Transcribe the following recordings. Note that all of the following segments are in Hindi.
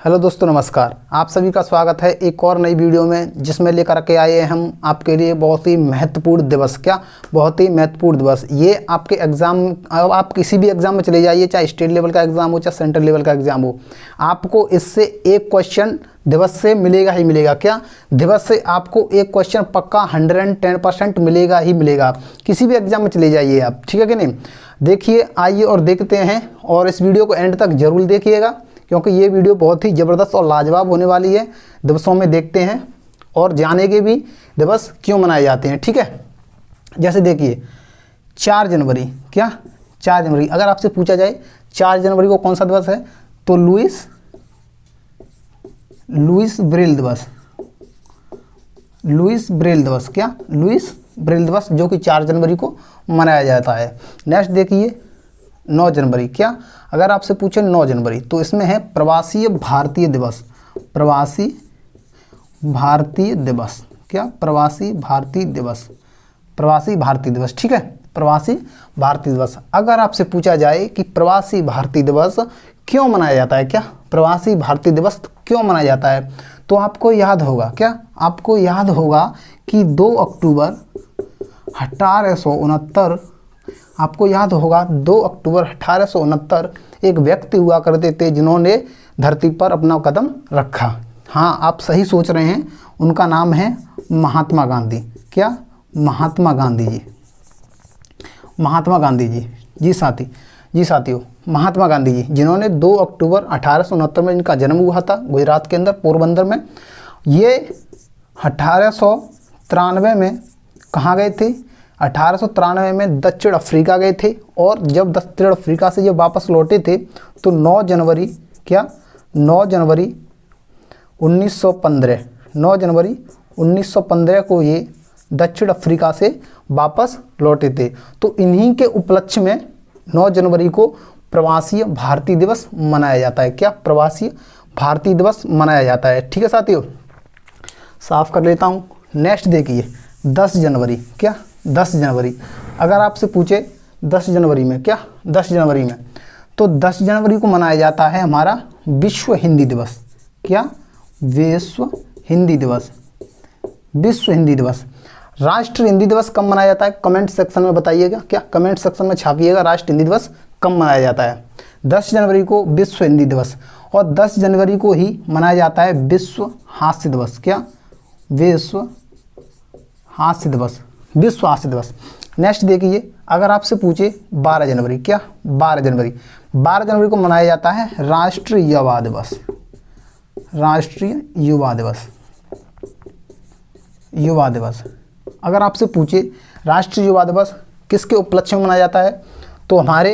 हेलो दोस्तों, नमस्कार। आप सभी का स्वागत है एक और नई वीडियो में, जिसमें लेकर के आए हैं हम आपके लिए बहुत ही महत्वपूर्ण दिवस। क्या बहुत ही महत्वपूर्ण दिवस। ये आपके एग्ज़ाम, आप किसी भी एग्ज़ाम में चले जाइए, चाहे स्टेट लेवल का एग्ज़ाम हो चाहे सेंट्रल लेवल का एग्ज़ाम हो, आपको इससे एक क्वेश्चन दिवस से मिलेगा ही मिलेगा। क्या दिवस से आपको एक क्वेश्चन पक्का 110% मिलेगा ही मिलेगा। किसी भी एग्ज़ाम में चले जाइए आप, ठीक है कि नहीं। देखिए, आइए और देखते हैं, और इस वीडियो को एंड तक जरूर देखिएगा, क्योंकि ये वीडियो बहुत ही ज़बरदस्त और लाजवाब होने वाली है। दिवसों में देखते हैं और जानेंगे भी दिवस क्यों मनाए जाते हैं, ठीक है। जैसे देखिए 4 जनवरी, क्या 4 जनवरी अगर आपसे पूछा जाए 4 जनवरी को कौन सा दिवस है, तो लुईस ब्रेल दिवस। लुईस ब्रेल दिवस, क्या लुईस ब्रेल दिवस, जो कि 4 जनवरी को मनाया जाता है। नेक्स्ट देखिए 9 जनवरी, क्या अगर आपसे पूछे 9 जनवरी तो इसमें है प्रवासी भारतीय दिवस। प्रवासी भारतीय दिवस, क्या प्रवासी भारतीय दिवस, प्रवासी भारतीय दिवस, ठीक है। प्रवासी भारतीय दिवस अगर आपसे पूछा जाए कि प्रवासी भारतीय दिवस क्यों मनाया जाता है, क्या प्रवासी भारतीय दिवस क्यों मनाया जाता है, तो आपको याद होगा, क्या आपको याद होगा कि 2 अक्टूबर 1869, आपको याद होगा 2 अक्टूबर 1869 एक व्यक्ति हुआ करते थे जिन्होंने धरती पर अपना कदम रखा। हाँ, आप सही सोच रहे हैं, उनका नाम है महात्मा गांधी। क्या महात्मा गांधी जी, महात्मा गांधी जी, जी साथियों, महात्मा गांधी जी, जिन्होंने 2 अक्टूबर 1869 में इनका जन्म हुआ था गुजरात के अंदर पोरबंदर में। ये 1893 में कहाँ गए थे, 1893 में दक्षिण अफ्रीका गए थे, और जब दक्षिण अफ्रीका से जब वापस लौटे थे तो 9 जनवरी, क्या 9 जनवरी 1915, 9 जनवरी 1915 को ये दक्षिण अफ्रीका से वापस लौटे थे। तो इन्हीं के उपलक्ष्य में 9 जनवरी को प्रवासी भारतीय दिवस मनाया जाता है। क्या प्रवासी भारतीय दिवस मनाया जाता है, ठीक है साथियों। साफ कर लेता हूँ। नेक्स्ट देखिए 10 जनवरी, क्या 10 जनवरी अगर आपसे पूछे 10 जनवरी में, क्या 10 जनवरी में, तो 10 जनवरी को मनाया जाता है हमारा विश्व हिंदी दिवस। क्या विश्व हिंदी दिवस, विश्व हिंदी दिवस। राष्ट्रीय हिंदी दिवस कब मनाया जाता है, कमेंट सेक्शन में बताइएगा। क्या कमेंट सेक्शन में छापिएगा राष्ट्रीय हिंदी दिवस कब मनाया जाता है। 10 जनवरी को विश्व हिंदी दिवस, और 10 जनवरी को ही मनाया जाता है विश्व हास्य दिवस। क्या विश्व हास्य दिवस, विश्व हास्य दिवस। नेक्स्ट देखिए अगर आपसे पूछे 12 जनवरी, क्या 12 जनवरी, 12 जनवरी को मनाया जाता है राष्ट्रीय युवा दिवस। राष्ट्रीय युवा दिवस, युवा दिवस अगर आपसे पूछे राष्ट्रीय युवा दिवस किसके उपलक्ष्य में मनाया जाता है, तो हमारे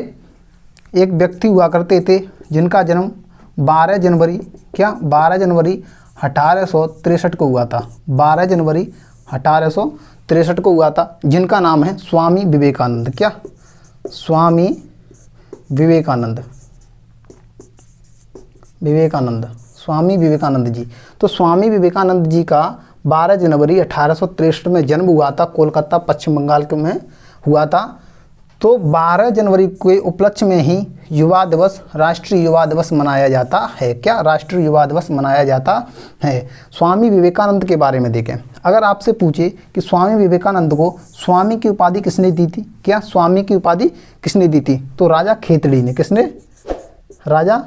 एक व्यक्ति हुआ करते थे जिनका जन्म 12 जनवरी, क्या 12 जनवरी 1863 को हुआ था। 12 जनवरी 1863 को हुआ था, जिनका नाम है स्वामी विवेकानंद। क्या स्वामी विवेकानंद, विवेकानंद, स्वामी विवेकानंद जी। तो स्वामी विवेकानंद जी का 12 जनवरी 1863 में जन्म हुआ था, कोलकाता पश्चिम बंगाल के में हुआ था। तो 12 जनवरी के उपलक्ष्य में ही युवा दिवस, राष्ट्रीय युवा दिवस मनाया जाता है। क्या राष्ट्रीय युवा दिवस मनाया जाता है। स्वामी विवेकानंद के बारे में देखें, अगर आपसे पूछे कि स्वामी विवेकानंद को स्वामी की उपाधि किसने दी थी, क्या स्वामी की उपाधि किसने दी थी, तो राजा खेतड़ी ने। किसने, राजा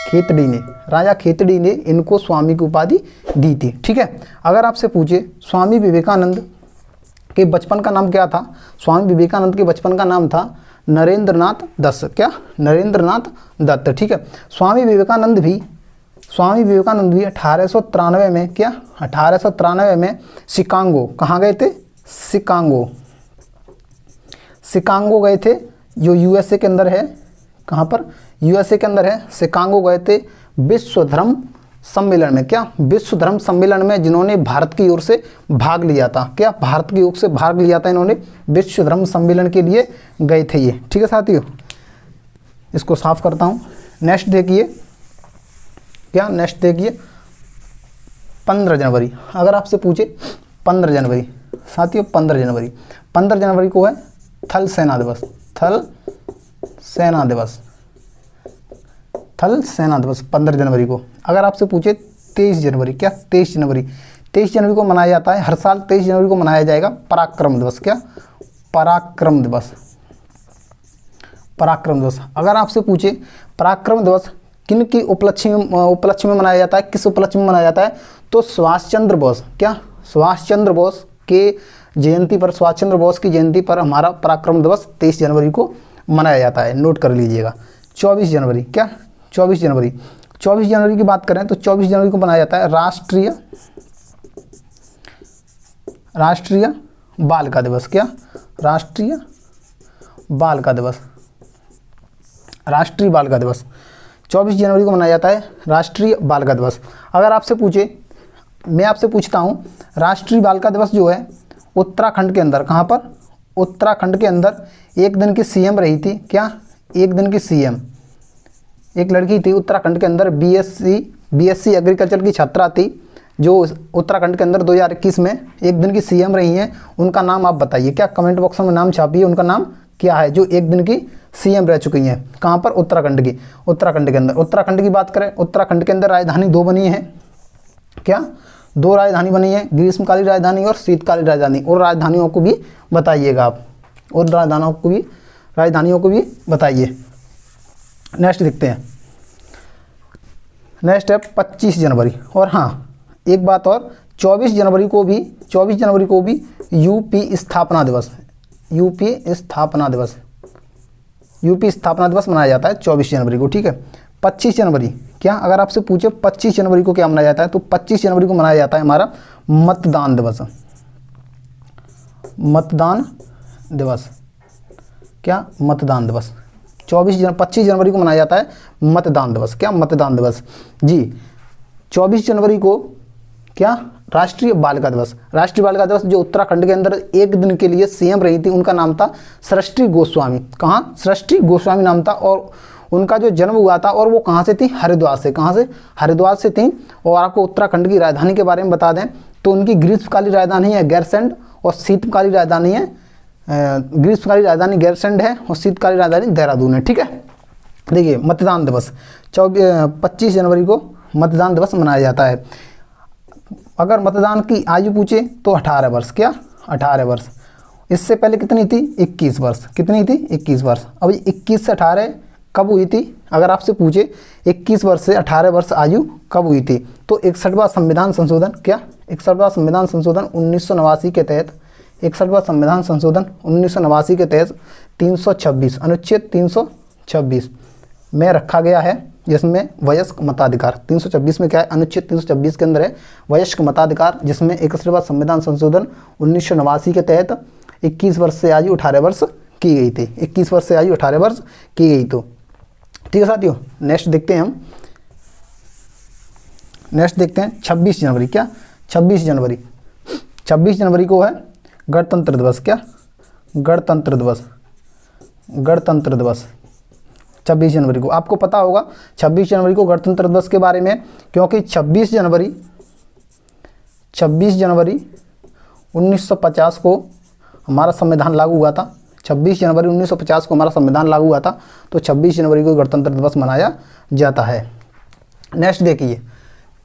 खेतड़ी ने, राजा खेतड़ी ने इनको स्वामी की उपाधि दी थी, ठीक है। अगर आपसे पूछे स्वामी विवेकानंद के बचपन का नाम क्या था, स्वामी विवेकानंद के बचपन का नाम था नरेंद्र नाथ दत्त। क्या नरेंद्र नाथ दत्त, ठीक है। स्वामी विवेकानंद भी 1893 में, क्या 1893 में शिकागो, कहाँ गए थे, शिकागो गए थे, जो यूएसए के अंदर है। कहाँ पर, यूएसए के अंदर है। शिकागो गए थे विश्व धर्म सम्मेलन में। क्या विश्व धर्म सम्मेलन में, जिन्होंने भारत की ओर से भाग लिया था। क्या भारत की ओर से भाग लिया था इन्होंने, विश्व धर्म सम्मेलन के लिए गए थे ये, ठीक है साथियों। इसको साफ करता हूँ। नेक्स्ट देखिए, क्या नेक्स्ट देखिए 15 जनवरी अगर आपसे पूछे 15 जनवरी, साथियों 15 जनवरी को है थल सेना दिवस। थल सेना दिवस, थल सेना दिवस 15 जनवरी को। अगर आपसे पूछे 23 जनवरी, क्या 23 जनवरी, 23 जनवरी को मनाया जाता है, हर साल 23 जनवरी को मनाया जाएगा पराक्रम दिवस। क्या? पराक्रम दिवस, पराक्रम दिवस। अगर आपसे पूछे पराक्रम दिवस किन की उपलक्ष्य में मनाया जाता है, किस उपलक्ष्य में मनाया जाता है, तो सुभाष चंद्र बोस, क्या सुभाष चंद्र बोस के जयंती पर, सुभाष चंद्र बोस की जयंती पर हमारा पराक्रम दिवस 23 जनवरी को मनाया जाता है, नोट कर लीजिएगा। 24 जनवरी, क्या 24 जनवरी, 24 जनवरी की बात करें तो 24 जनवरी को मनाया जाता है राष्ट्रीय बालिका दिवस। क्या? राष्ट्रीय बालिका दिवस, राष्ट्रीय बालिका दिवस 24 जनवरी को मनाया जाता है राष्ट्रीय बालिका दिवस। अगर आपसे पूछे, मैं आपसे पूछता हूँ, राष्ट्रीय बालिका दिवस जो है उत्तराखंड के अंदर, कहाँ पर? उत्तराखंड के अंदर एक दिन की सीएम रही थी। क्या? एक दिन की सीएम एक लड़की थी उत्तराखंड के अंदर, बीएससी एग्रीकल्चर की छात्रा थी, जो उत्तराखंड के अंदर 2021 में एक दिन की सीएम रही हैं। उनका नाम आप बताइए, क्या? कमेंट बॉक्स में नाम छापिए, उनका नाम क्या है जो एक दिन की सीएम रह चुकी हैं। कहाँ पर? उत्तराखंड की, उत्तराखंड के अंदर। उत्तराखंड की बात करें, उत्तराखंड के अंदर राजधानी 2 बनी है। क्या? 2 राजधानी बनी है, ग्रीष्मकालीन राजधानी और शीतकालीन राजधानी। और राजधानियों को भी बताइएगा आप, और राजधानियों को भी बताइए। नेक्स्ट देखते हैं, नेक्स्ट है 25 जनवरी। और हाँ, एक बात और, 24 जनवरी को भी यूपी स्थापना दिवस, यूपी स्थापना दिवस मनाया जाता है 24 जनवरी को। ठीक है। 25 जनवरी, क्या? अगर आपसे पूछे 25 जनवरी को क्या मनाया जाता है, तो 25 जनवरी को मनाया जाता है हमारा मतदान दिवस, मतदान दिवस। क्या? मतदान दिवस। 25 जनवरी को मनाया जाता है मतदान दिवस। क्या? मतदान दिवस जी। 24 जनवरी को क्या? राष्ट्रीय बालिका दिवस। राष्ट्रीय बालिका दिवस जो उत्तराखंड के अंदर एक दिन के लिए सीएम रही थी, उनका नाम था सृष्टि गोस्वामी। कहाँ? सृष्टि गोस्वामी नाम था। और उनका जो जन्म हुआ था, और वो कहाँ से थी? हरिद्वार से। कहाँ से? हरिद्वार से थी। और आपको उत्तराखंड की राजधानी के बारे में बता दें तो उनकी ग्रीष्मकालीन राजधानी है गैरसैंण, और शीतकालीन राजधानी है ग्रीष्मकालीन राजधानी गैरसैंण है, और शीतकालीन राजधानी देहरादून है। ठीक है। देखिए, मतदान दिवस 25 जनवरी को मतदान दिवस मनाया जाता है। अगर मतदान की आयु पूछे तो 18 वर्ष। क्या? 18 वर्ष। इससे पहले कितनी थी? 21 वर्ष। कितनी थी? 21 वर्ष। अब 21 से 18 कब हुई थी? अगर आपसे पूछे 21 वर्ष से 18 वर्ष आयु कब हुई थी, तो 61वां संविधान संशोधन, क्या? 61वां संविधान संशोधन 1989 के तहत, 61वां संविधान संशोधन 1989 के तहत 326 अनुच्छेद 326 में रखा गया है, जिसमें वयस्क मताधिकार 326 में क्या है? अनुच्छेद 326 के अंदर है वयस्क मताधिकार, जिसमें 61वां संविधान संशोधन 1989 के तहत 21 वर्ष से आयु 18 वर्ष की गई थी। 21 वर्ष से आयु 18 वर्ष की गई। तो ठीक है साथियों, नेक्स्ट देखते हैं हम। नेक्स्ट देखते हैं 26 जनवरी। क्या? 26 जनवरी, 26 जनवरी को है गणतंत्र दिवस। क्या? गणतंत्र दिवस, गणतंत्र दिवस 26 जनवरी को। आपको पता होगा 26 जनवरी को गणतंत्र दिवस के बारे में, क्योंकि 26 जनवरी 1950 को हमारा संविधान लागू हुआ था। 26 जनवरी 1950 को हमारा संविधान लागू हुआ था, तो 26 जनवरी को गणतंत्र दिवस मनाया जाता है। नेक्स्ट देखिए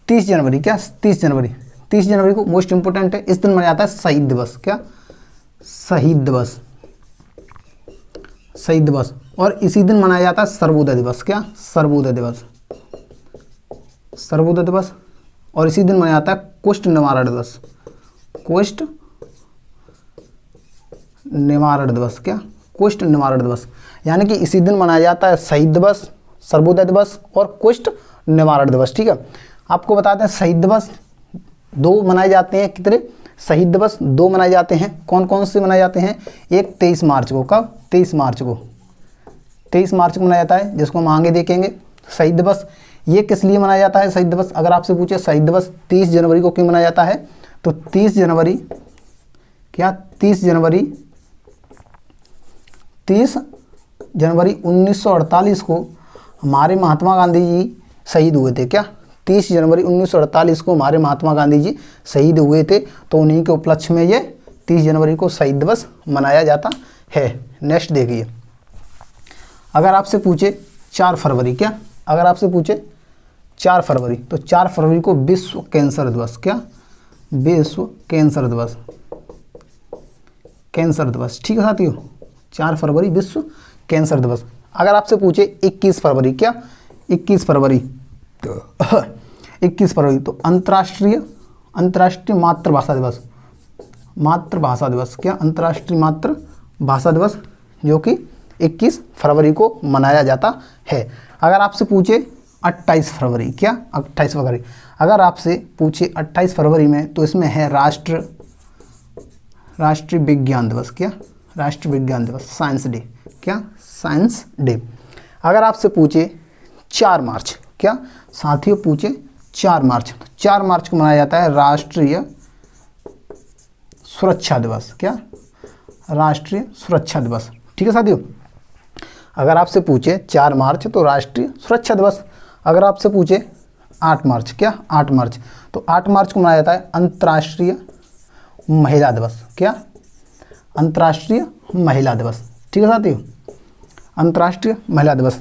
30 जनवरी। क्या? 30 जनवरी, 30 जनवरी को मोस्ट इंपोर्टेंट है, इस दिन मनाया जाता है शहीद दिवस। क्या? शहीद दिवस, शहीद दिवस। और इसी दिन मनाया जाता है सर्वोदय दिवस। क्या? सर्वोदय दिवस, सर्वोदय दिवस। और इसी दिन मनाया जाता है कुष्ठ निवारण दिवस, कुष्ठ निवारण दिवस। क्या? कुष्ठ निवारण दिवस। यानी कि इसी दिन मनाया जाता है शहीद दिवस, सर्वोदय दिवस और कुष्ठ निवारण दिवस। ठीक है। आपको बताते हैं शहीद दिवस 2 मनाए जाते हैं। कितने? शहीद दिवस 2 मनाए जाते हैं। कौन कौन से मनाए जाते हैं? एक 23 मार्च को। कब? 23 मार्च को, 23 मार्च को मनाया जाता है, जिसको हम आगे देखेंगे। शहीद दिवस ये किस लिए मनाया जाता है? शहीद दिवस अगर आपसे पूछे शहीद दिवस 30 जनवरी को क्यों मनाया जाता है, तो 30 जनवरी, क्या? 30 जनवरी 1948 को हमारे महात्मा गांधी जी शहीद हुए थे। क्या? 30 जनवरी 1948 को हमारे महात्मा गांधी जी शहीद हुए थे, तो उन्हीं के उपलक्ष्य में ये 30 जनवरी को शहीद दिवस मनाया जाता है। नेक्स्ट देखिए, अगर आपसे पूछे 4 फरवरी। क्या? अगर आपसे पूछे 4 फरवरी, तो 4 फरवरी को विश्व कैंसर दिवस, क्या, विश्व कैंसर दिवस, कैंसर दिवस, ठीक है साथियों, 4 फरवरी विश्व कैंसर दिवस। अगर आपसे पूछे 21 फरवरी, क्या, 21 फरवरी 21 फरवरी तो अंतर्राष्ट्रीय मातृभाषा दिवस, मातृभाषा दिवस, क्या, अंतर्राष्ट्रीय मातृभाषा दिवस, जो कि 21 फरवरी को मनाया जाता है। अगर आपसे पूछे 28 फरवरी, क्या, 28 फरवरी, अगर आपसे पूछे 28 फरवरी में, तो इसमें है राष्ट्रीय विज्ञान दिवस, क्या, राष्ट्रीय विज्ञान दिवस, साइंस डे, क्या, साइंस डे। अगर आपसे पूछे 4 मार्च, क्या साथियों, पूछे 4 मार्च, तो 4 मार्च को मनाया जाता है राष्ट्रीय सुरक्षा दिवस, क्या, राष्ट्रीय सुरक्षा दिवस, ठीक है साथियों। अगर आपसे पूछे 4 मार्च तो राष्ट्रीय सुरक्षा दिवस। अगर आपसे पूछे 8 मार्च, क्या, 8 मार्च, तो 8 मार्च को मनाया जाता है अंतर्राष्ट्रीय महिला दिवस, क्या, अंतर्राष्ट्रीय महिला दिवस, ठीक है साथियों, अंतर्राष्ट्रीय महिला दिवस।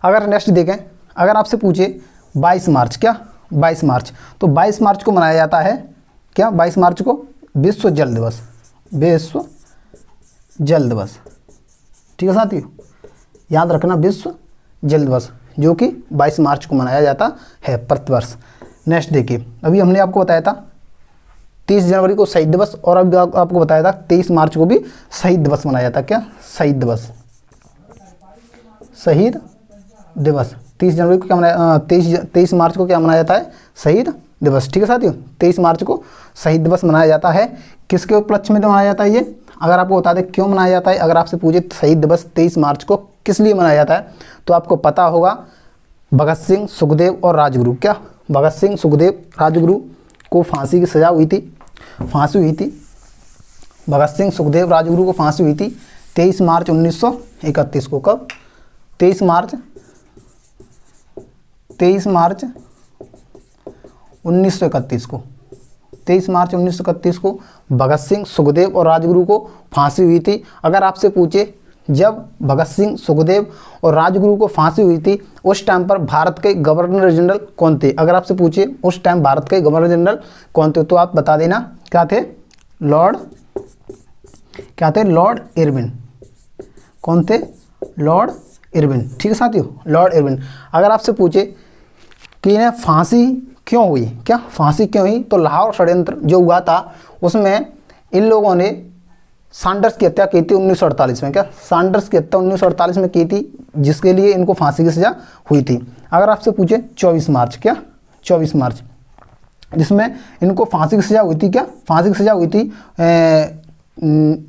अगर नेक्स्ट देखें, अगर आपसे पूछे 22 मार्च, क्या, 22 मार्च, तो 22 मार्च को मनाया जाता है, क्या, 22 मार्च को विश्व जल दिवस, विश्व जल दिवस, ठीक है साथियों, याद रखना, विश्व जल दिवस, जो कि 22 मार्च को मनाया जाता है प्रतिवर्ष। नेक्स्ट देखिए, अभी हमने आपको बताया था 30 जनवरी को शहीद दिवस, और अभी आपको बताया था 23 मार्च को भी शहीद दिवस मनाया जाता है, क्या, शहीद दिवस, शहीद दिवस। 30 जनवरी को क्या मनाया, 23 मार्च को क्या मनाया जाता है, शहीद दिवस, ठीक है साथियों, 23 मार्च को शहीद दिवस मनाया जाता है। किसके उपलक्ष्य में मनाया जाता है ये, अगर आपको बता दें क्यों मनाया जाता है। अगर आपसे पूछे शहीद दिवस 23 मार्च को किस लिए मनाया जाता है, तो आपको पता होगा भगत सिंह, सुखदेव और राजगुरु, क्या, भगत सिंह, सुखदेव, राजगुरु को फांसी की सजा हुई थी, फांसी हुई थी, भगत सिंह, सुखदेव, राजगुरु को फांसी हुई थी 23 मार्च 1931 को। कब, 23 मार्च 1931 को, 23 मार्च 1931 को भगत सिंह, सुखदेव और राजगुरु को फांसी हुई थी। अगर आपसे पूछे जब भगत सिंह, सुखदेव और राजगुरु को फांसी हुई थी, उस टाइम पर भारत के गवर्नर जनरल कौन थे। अगर आपसे पूछे उस टाइम भारत के गवर्नर जनरल कौन थे, तो आप बता देना, क्या थे, लॉर्ड, क्या थे, लॉर्ड इरविन। कौन थे, लॉर्ड इरविन, ठीक है साथियों, लॉर्ड इरविन। अगर आपसे पूछे कि इन्हें फांसी क्यों हुई, क्या, फांसी क्यों हुई, तो लाहौर षड्यंत्र जो हुआ था उसमें इन लोगों ने सैंडर्स की हत्या की थी 1948 में, क्या, सैंडर्स की हत्या 1948 में की थी, जिसके लिए इनको फांसी की सजा हुई थी। अगर आपसे पूछे 24 मार्च, क्या, 24 मार्च, जिसमें इनको फांसी की सजा हुई थी, क्या, फांसी की सजा हुई थी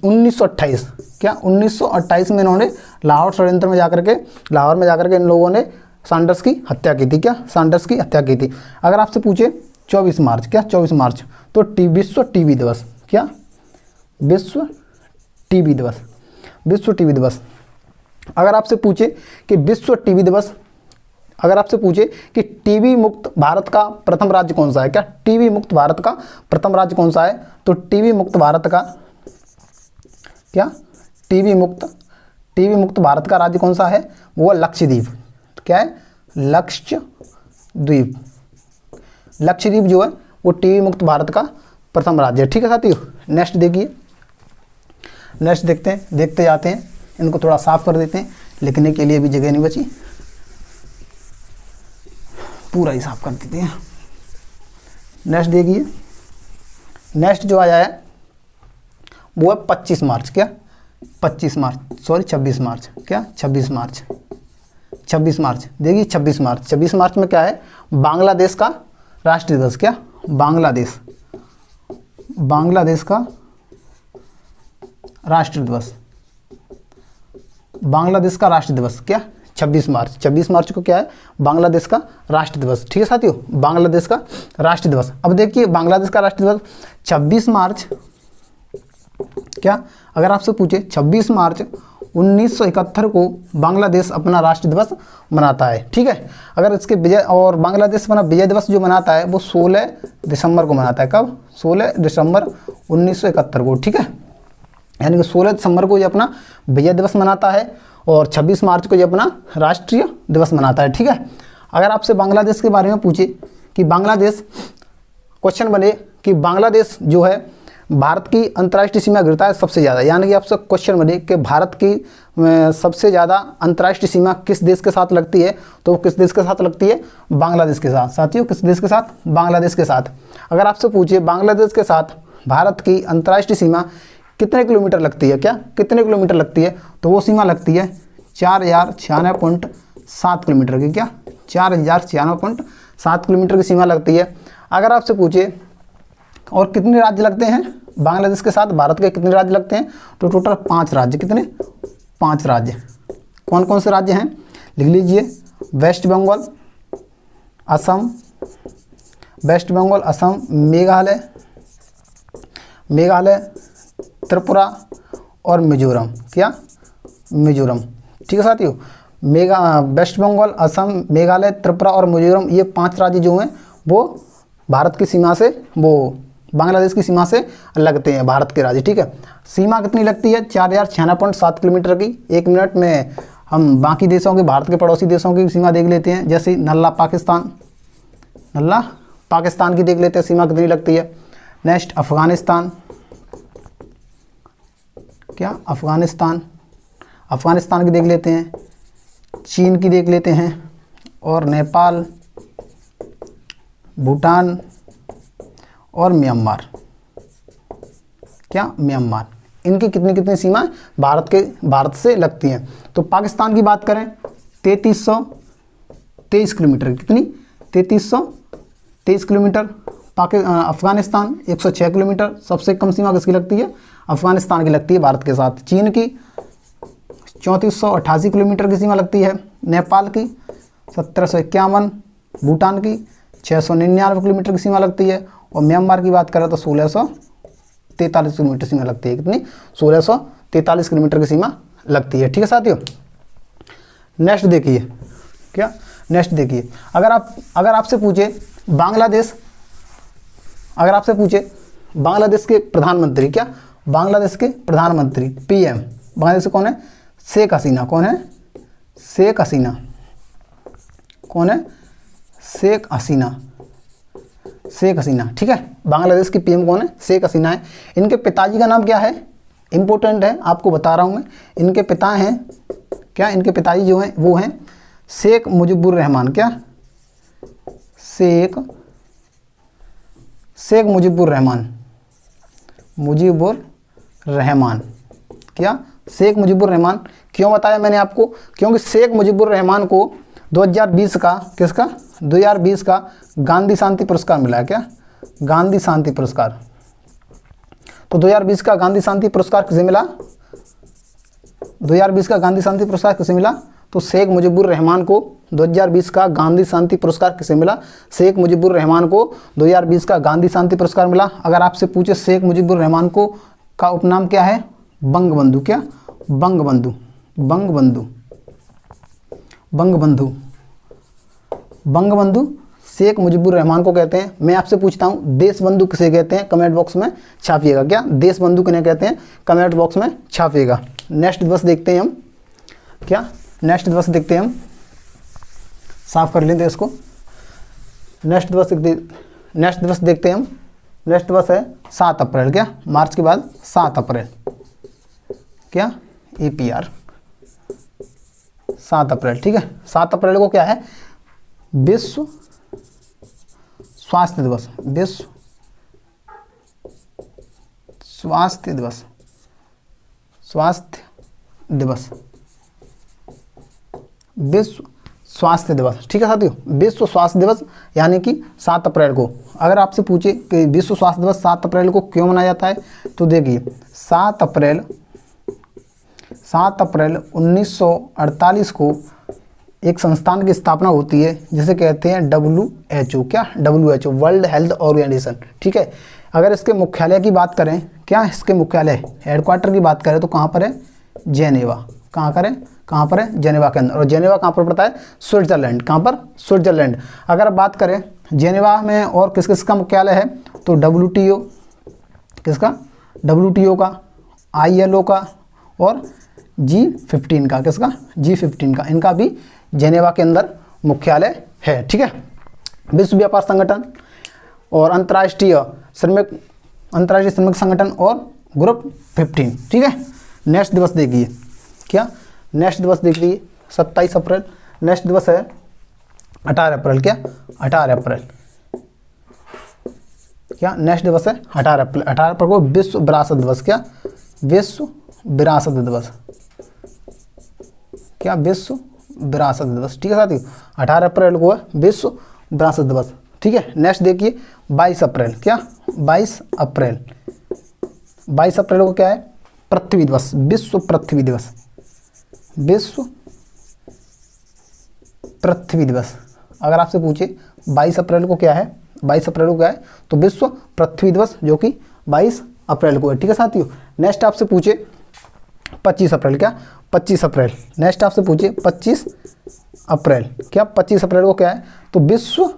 1928, क्या, 1928 में इन्होंने लाहौर षड्यंत्र में जाकर के, लाहौर में जाकर के इन लोगों ने सैंडर्स की हत्या की थी, क्या, सैंडर्स की हत्या की थी। अगर आपसे पूछे 24 मार्च, क्या, 24 मार्च, तो विश्व टीबी दिवस, क्या, विश्व टीबी दिवस, विश्व टीबी दिवस। अगर आपसे पूछे कि विश्व टीबी दिवस, अगर आपसे पूछे कि टीबी मुक्त भारत का प्रथम राज्य कौन सा है, क्या, टीबी मुक्त भारत का प्रथम राज्य कौन सा है, तो टीबी मुक्त भारत का, क्या, टीबी मुक्त भारत का राज्य कौन सा है, वो लक्षद्वीप, क्या है, लक्षद्वीप, लक्षद्वीप जो है वो टीबी मुक्त भारत का प्रथम राज्य है, ठीक है साथियों। नेक्स्ट देखिए, नेक्स्ट देखते हैं, देखते जाते हैं, इनको थोड़ा साफ कर देते हैं, लिखने के लिए भी जगह नहीं बची, पूरा ही साफ कर देते हैं। नेक्स्ट देखिए, नेक्स्ट जो आया है वो है 25 मार्च, क्या, 25 मार्च, सॉरी 26 मार्च, क्या, 26 मार्च, 26 मार्च, देखिए 26 मार्च, 26 मार्च में क्या है, बांग्लादेश का राष्ट्रीय दिवस, क्या, बांग्लादेश, बांग्लादेश का राष्ट्रीय दिवस, बांग्लादेश का राष्ट्रीय दिवस, क्या, 26 मार्च, 26 मार्च को क्या है, बांग्लादेश का राष्ट्रीय दिवस, ठीक है साथियों, बांग्लादेश का राष्ट्रीय दिवस। अब देखिए बांग्लादेश का राष्ट्रीय दिवस 26 मार्च, क्या, अगर आपसे पूछे 26 मार्च 1971 को बांग्लादेश अपना राष्ट्रीय दिवस मनाता है, ठीक है। अगर इसके विजय, और बांग्लादेश अपना विजय दिवस जो मनाता है वो 16 दिसंबर को मनाता है, कब, 16 दिसंबर 1971 को, ठीक है, यानी कि 16 दिसंबर को ये अपना विजय दिवस मनाता है। और 26 मार्च को ये अपना राष्ट्रीय दिवस मनाता है। ठीक है, अगर आपसे बांग्लादेश के बारे में पूछे कि बांग्लादेश, क्वेश्चन बने कि बांग्लादेश जो है भारत की अंतर्राष्ट्रीय सीमा गिरता है सबसे ज़्यादा, यानी कि आपसे क्वेश्चन बने कि भारत की सबसे ज़्यादा अंतर्राष्ट्रीय सीमा किस देश के साथ लगती है, तो वो किस देश के साथ लगती है? बांग्लादेश के साथ। साथियों, किस देश के साथ? बांग्लादेश के साथ। अगर आपसे पूछिए बांग्लादेश के साथ भारत की अंतर्राष्ट्रीय सीमा कितने किलोमीटर लगती है, क्या कितने किलोमीटर लगती है, तो वो सीमा लगती है 4096.7 किलोमीटर की। क्या 4096.7 किलोमीटर की सीमा लगती है। अगर आपसे पूछे और कितने राज्य लगते हैं बांग्लादेश के साथ भारत के, कितने राज्य लगते हैं, तो टोटल 5 राज्य। कितने? 5 राज्य। कौन कौन से राज्य हैं? लिख लीजिए, वेस्ट बंगाल, असम, वेस्ट बंगाल, असम, मेघालय, त्रिपुरा और मिजोरम। क्या? मिजोरम। ठीक है साथियों, वेस्ट बंगाल, असम, मेघालय, त्रिपुरा और मिजोरम, ये 5 राज्य जो हैं वो भारत की सीमा से, वो बांग्लादेश की सीमा से लगते हैं, भारत के राज्य। ठीक है, सीमा कितनी लगती है? 4096.7 किलोमीटर की। 1 मिनट में हम बाकी देशों के, भारत के पड़ोसी देशों की सीमा देख लेते हैं, जैसे नल्ला पाकिस्तान की देख लेते हैं, सीमा कितनी लगती है। नेक्स्ट अफगानिस्तान। क्या? अफगानिस्तान की देख लेते हैं, चीन की देख लेते हैं, और नेपाल, भूटान और म्यांमार। क्या? म्यांमार। इनकी कितनी कितनी सीमाएं भारत से लगती हैं। तो पाकिस्तान की बात करें 3323 किलोमीटर। कितनी? 3323 किलोमीटर। अफगानिस्तान 106 किलोमीटर। सबसे कम सीमा किसकी लगती है? अफगानिस्तान की लगती है भारत के साथ। चीन की 3488 किलोमीटर की सीमा लगती है। नेपाल की 1751, भूटान की 699 किलोमीटर की सीमा लगती है, और म्यांमार की बात करें तो 1643 किलोमीटर सीमा लगती है। कितनी? 1643 किलोमीटर की सीमा लगती है। ठीक है साथियों, नेक्स्ट देखिए। क्या? नेक्स्ट देखिए, अगर आपसे पूछे बांग्लादेश, अगर आपसे पूछे बांग्लादेश के प्रधानमंत्री, क्या? बांग्लादेश के प्रधानमंत्री PM बांग्लादेश से कौन है? शेख हसीना। कौन है? शेख हसीना। कौन है? शेख हसीना। शेख हसीना। ठीक है, बांग्लादेश की PM कौन है? शेख हसीना है। इनके पिताजी का नाम क्या है? इंपॉर्टेंट है, आपको बता रहा हूं मैं। इनके पिता हैं, क्या? इनके पिताजी जो हैं वो हैं शेख मुजीबुर रहमान। क्या? शेख मुजीबुर रहमान। क्या? शेख मुजीबुर रहमान। क्यों बताया मैंने आपको? क्योंकि शेख मुजीबुर रहमान को 2020 का, किसका? 2020 का गांधी शांति पुरस्कार मिला है। क्या? गांधी शांति पुरस्कार। तो 2020 का गांधी शांति पुरस्कार किसे मिला? 2020 का गांधी शांति पुरस्कार किसे मिला? तो शेख मुजीबुर रहमान को 2020 का गांधी शांति पुरस्कार किसे मिला? शेख मुजीबुर रहमान को 2020 का गांधी शांति पुरस्कार मिला। अगर आपसे पूछे शेख मुजीबुर रहमान को का उपनाम क्या है? बंगबंधु। क्या? बंगबंधु। शेख मुजीबुर रहमान को कहते हैं। मैं आपसे पूछता हूं देश बंधु किसे कहते हैं? कमेंट बॉक्स में छापिएगा। क्या देश बंधु किन्हें कहते हैं? कमेंट बॉक्स में छापिएगा। नेक्स्ट दिवस देखते हैं हम। क्या? नेक्स्ट दिवस देखते हैं हम, साफ कर लेते हैं इसको। नेक्स्ट दिवस देखते हैं हम। नेक्स्ट दिवस है 7 अप्रैल। क्या? मार्च के बाद 7 अप्रैल। क्या? APR 7 अप्रैल। ठीक है, 7 अप्रैल को क्या है? विश्व स्वास्थ्य दिवस। विश्व स्वास्थ्य दिवस। विश्व स्वास्थ्य दिवस। ठीक है साथियों, विश्व स्वास्थ्य दिवस यानी कि 7 अप्रैल को। अगर आपसे पूछे कि विश्व स्वास्थ्य दिवस 7 अप्रैल को क्यों मनाया जाता है, तो देखिए 7 अप्रैल 1948 को एक संस्थान की स्थापना होती है जिसे कहते हैं WHO। क्या? WHO, world health organisation. ठीक है, अगर इसके मुख्यालय की बात करें, क्या इसके मुख्यालय हेडक्वार्टर की बात करें तो कहाँ पर है? जेनेवा। कहाँ पर है? जेनेवा के अंदर। और जेनेवा कहाँ पर पड़ता है? स्विट्जरलैंड। कहाँ पर? स्विट्जरलैंड। अगर बात करें जेनेवा में और किस किस का मुख्यालय है, तो WTO, किसका? WTO का, ILO का और G15 का, किसका? G15 का। इनका भी जेनेवा के अंदर मुख्यालय है। ठीक है। विश्व व्यापार संगठन और अंतर्राष्ट्रीय श्रमिक संगठन और ग्रुप 15। ठीक है। नेक्स्ट दिवस देखिए, क्या नेक्स्ट दिवस देखिए 27 अप्रैल। नेक्स्ट दिवस है 18 अप्रैल। क्या 18 अप्रैल? क्या नेक्स्ट दिवस है 18 अप्रैल। 18 अप्रैल को विश्व विरासत दिवस। क्या? विश्व विरासत दिवस। क्या? विश्व विरासत दिवस। ठीक है साथियों, 18 अप्रैल को है विश्व विरासत दिवस। ठीक है। नेक्स्ट देखिए 22 अप्रैल। क्या 22 अप्रैल? 22 अप्रैल को क्या है? पृथ्वी दिवस, विश्व पृथ्वी दिवस। विश्व पृथ्वी दिवस। अगर आपसे पूछे 22 अप्रैल को क्या है, 22 अप्रैल को क्या है, तो विश्व पृथ्वी दिवस, जो कि 22 अप्रैल को है। ठीक है साथियों। नेक्स्ट आपसे पूछे 25 अप्रैल। क्या 25 अप्रैल? नेक्स्ट आपसे पूछे 25 अप्रैल। क्या 25 अप्रैल को क्या है, तो विश्व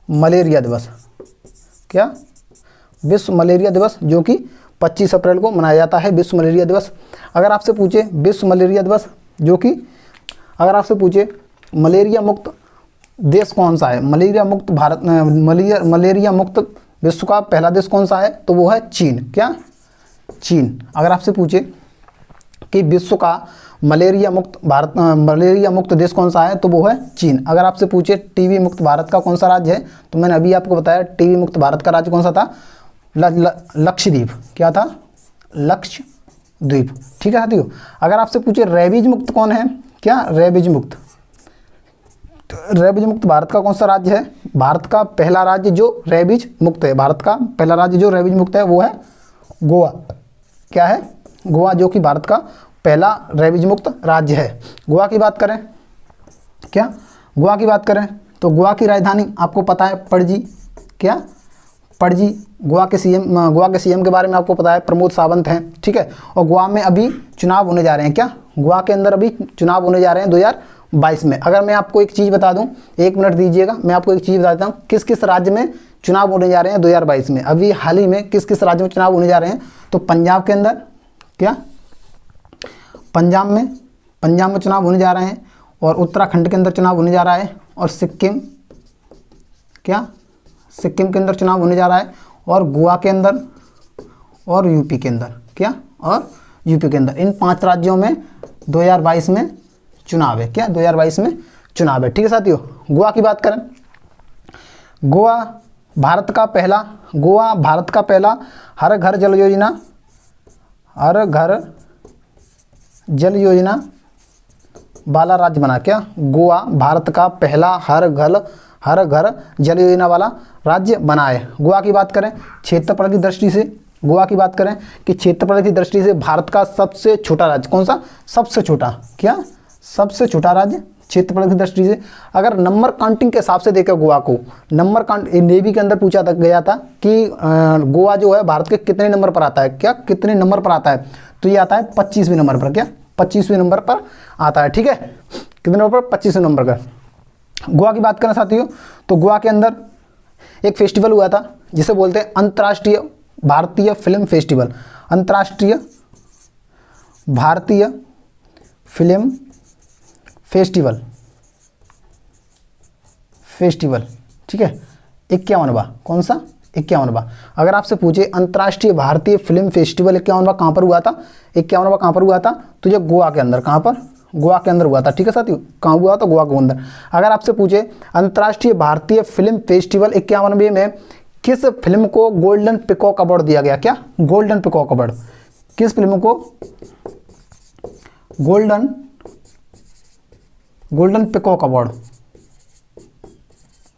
मलेरिया दिवस। क्या? विश्व मलेरिया दिवस, जो कि 25 अप्रैल को मनाया जाता है, विश्व मलेरिया दिवस। अगर आपसे पूछे विश्व मलेरिया दिवस, जो कि अगर आपसे पूछे मलेरिया मुक्त देश कौन सा है, मलेरिया मुक्त भारत, मलेरिया मुक्त विश्व का पहला देश कौन सा है, तो वो है चीन। क्या? चीन। अगर आपसे पूछे कि विश्व का मलेरिया मुक्त देश कौन सा है, तो वो है चीन। अगर आपसे पूछे टीबी मुक्त भारत का कौन सा राज्य है, तो मैंने अभी आपको बताया टीबी मुक्त भारत का राज्य कौन सा था, लक्षद्वीप। क्या था? लक्षद्वीप। ठीक है साथियों। अगर आपसे पूछे रेबीज मुक्त कौन है, क्या रेबीज मुक्त, रेबीज मुक्त भारत का कौन सा राज्य है, भारत का पहला राज्य जो रेबीज मुक्त है, भारत का पहला राज्य जो रेबीज मुक्त है वो है गोवा। क्या है? गोवा, जो कि भारत का पहला रेबीज मुक्त राज्य है। गोवा की बात करें, क्या गोवा की बात करें, तो गोवा की राजधानी आपको पता है पणजी। क्या? पणजी। गोवा के सीएम के बारे में आपको पता है प्रमोद सावंत हैं। ठीक है। और गोवा में अभी चुनाव होने जा रहे हैं। क्या? गोवा के अंदर अभी चुनाव होने जा रहे हैं 2022 में। अगर मैं आपको एक चीज़ बता दूं, 1 मिनट दीजिएगा, मैं आपको एक चीज़ बता देता हूँ, किस किस राज्य में चुनाव होने जा रहे हैं 2022 में। अभी हाल ही में किस किस राज्य में चुनाव होने जा रहे हैं, तो पंजाब के अंदर, क्या पंजाब में चुनाव होने जा रहे हैं, और उत्तराखंड के अंदर चुनाव होने जा रहा है, और सिक्किम, क्या सिक्किम के अंदर चुनाव होने जा रहा है, और गोवा के अंदर, और यूपी के अंदर। क्या? और यूपी के अंदर। इन 5 राज्यों में 2022 में चुनाव है। क्या? 2022 में चुनाव है। ठीक है साथियों। गोवा की बात करें, गोवा भारत का पहला हर घर जल योजना वाला राज्य बना। क्या? गोवा भारत का पहला हर घर जल योजना वाला राज्य बना है। गोवा की बात करें क्षेत्रफल की दृष्टि से, गोवा की बात करें कि क्षेत्रफल की दृष्टि से भारत का सबसे छोटा राज्य कौन सा, सबसे छोटा, क्या सबसे छोटा राज्य क्षेत्रफल की दृष्टि से। अगर नंबर काउंटिंग के हिसाब से देखें गोवा को, नंबर काउंट नेवी के अंदर पूछा गया था कि गोवा जो है भारत के कितने नंबर पर आता है, क्या कितने नंबर पर आता है, तो ये आता है 25वें नंबर पर। क्या 25वें नंबर पर आता है। ठीक है, कितने नंबर पर, 25वें नंबर का। गोवा की बात करें साथियों, तो गोवा के अंदर एक फेस्टिवल हुआ था जिसे बोलते हैं अंतर्राष्ट्रीय भारतीय फिल्म फेस्टिवल, अंतर्राष्ट्रीय भारतीय फिल्म फेस्टिवल। ठीक है, 51वां, कौन सा 51वां। अगर आपसे पूछे अंतर्राष्ट्रीय भारतीय फिल्म फेस्टिवल 51वां कहाँ पर हुआ था, 51वां कहाँ पर हुआ था, तो ये गोवा के अंदर, कहाँ पर, गोवा के अंदर हुआ था। ठीक है साथियों, कहाँ हुआ था, गोवा के अंदर। अगर आपसे पूछे अंतर्राष्ट्रीय भारतीय फिल्म फेस्टिवल 51वें में किस फिल्म को गोल्डन पिकॉक अवार्ड दिया गया, क्या गोल्डन पिकॉक अवार्ड, किस फिल्म को golden peacock award,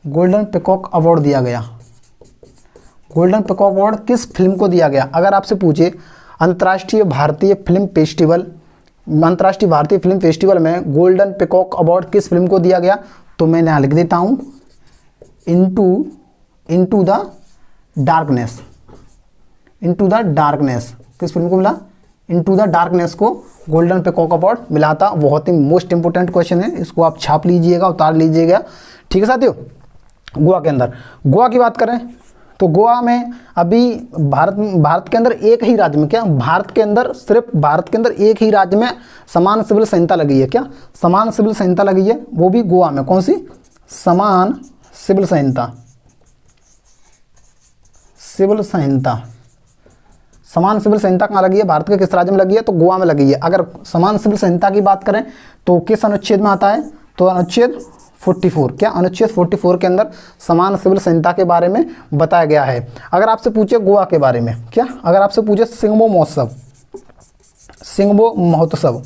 golden peacock award दिया गया, गोल्डन पिकॉक अवार्ड किस फिल्म को दिया गया। अगर आपसे पूछे अंतर्राष्ट्रीय भारतीय फिल्म फेस्टिवल में गोल्डन पिकॉक अवार्ड किस फिल्म को दिया गया, तो मैं यहाँ लिख देता हूँ इनटू द डार्कनेस। किस फिल्म को मिला, इनटू द डार्कनेस को गोल्डन पिकॉक अवार्ड मिला था। बहुत ही मोस्ट इंपोर्टेंट क्वेश्चन है, इसको आप छाप लीजिएगा, उतार लीजिएगा। ठीक है साथियों, गोवा के अंदर, गोवा की बात करें तो गोवा में अभी भारत के अंदर एक ही राज्य में, क्या भारत के अंदर, सिर्फ भारत के अंदर एक ही राज्य में समान सिविल संहिता लगी है। क्या समान सिविल संहिता लगी है, वो भी गोवा में। कौन सी? समान सिविल संहिता। सिविल संहिता, समान सिविल संहिता कहाँ लगी है? भारत के किस राज्य में लगी है? तो गोवा में लगी है। अगर समान सिविल संहिता की बात करें तो किस अनुच्छेद में आता है? तो अनुच्छेद 44। क्या अनुच्छेद 44 के अंदर समान सिविल संहिता के बारे में बताया गया है। अगर आपसे पूछे गोवा के बारे में, क्या अगर आपसे पूछे सिंगबो महोत्सव, सिंगबो महोत्सव,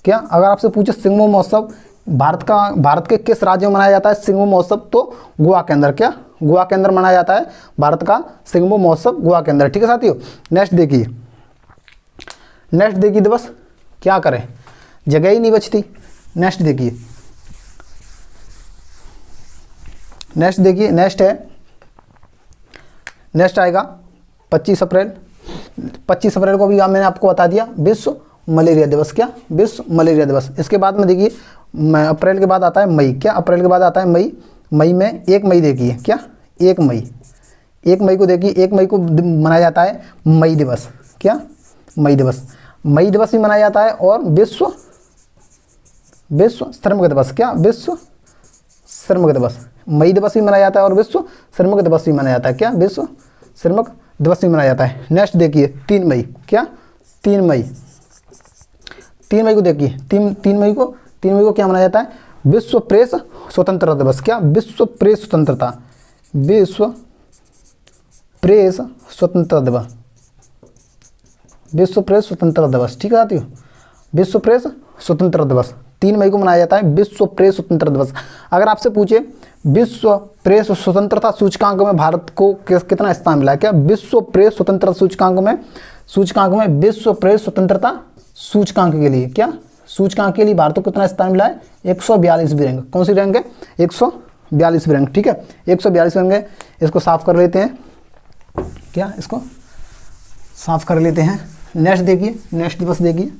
क्या अगर आपसे पूछे सिंगबो महोत्सव भारत के किस राज्य में मनाया जाता है सिंगबो महोत्सव? तो गोवा के अंदर। क्या गोवा के अंदर मनाया जाता है भारत का सिंगबो महोत्सव, गोवा के अंदर। ठीक है साथियों, नेक्स्ट देखिए, नेक्स्ट देखिए दिवस, क्या करें जगह ही नहीं बचती। नेक्स्ट देखिए, नेक्स्ट देखिए, नेक्स्ट है, नेक्स्ट आएगा 25 अप्रैल। 25 अप्रैल को भी मैंने आपको बता दिया विश्व मलेरिया दिवस। क्या विश्व मलेरिया दिवस। इसके बाद में देखिए अप्रैल के बाद आता है मई। क्या अप्रैल के बाद आता है मई। मई में 1 मई देखिए, क्या 1 मई, 1 मई को देखिए, 1 मई को मनाया जाता है मई दिवस। क्या मई दिवस, मई दिवस भी मनाया जाता है। और विश्व श्रमिक दिवस। क्या विश्व श्रमिक दिवस, मई दिवस भी मनाया जाता है और विश्व श्रमिक दिवस भी मनाया जाता है। क्या विश्व श्रमिक दिवस भी मनाया जाता है। नेक्स्ट देखिए 3 मई। क्या 3 मई, 3 मई को देखिए, 3 मई को क्या मनाया जाता है? विश्व प्रेस स्वतंत्रता दिवस। क्या विश्व प्रेस स्वतंत्रता, विश्व प्रेस स्वतंत्रता दिवस, विश्व प्रेस स्वतंत्रता दिवस। ठीक है साथियों, विश्व प्रेस स्वतंत्रता दिवस 3 मई को मनाया जाता है विश्व प्रेस स्वतंत्रता दिवस। अगर आपसे पूछे विश्व प्रेस स्वतंत्रता सूचकांक में भारत को कितना स्थान मिला है? क्या विश्व प्रेस स्वतंत्रता सूचकांक में विश्व प्रेस स्वतंत्रता सूचकांक के लिए, क्या सूचकांक के लिए भारत को कितना स्थान मिला है? 142वीं रैंक। कौन सी रैंक है? 142वीं रैंक। ठीक है, 142 रैंक है। इसको साफ कर लेते हैं, क्या इसको साफ कर लेते हैं। नेक्स्ट देखिए, नेक्स्ट दिवस देखिए,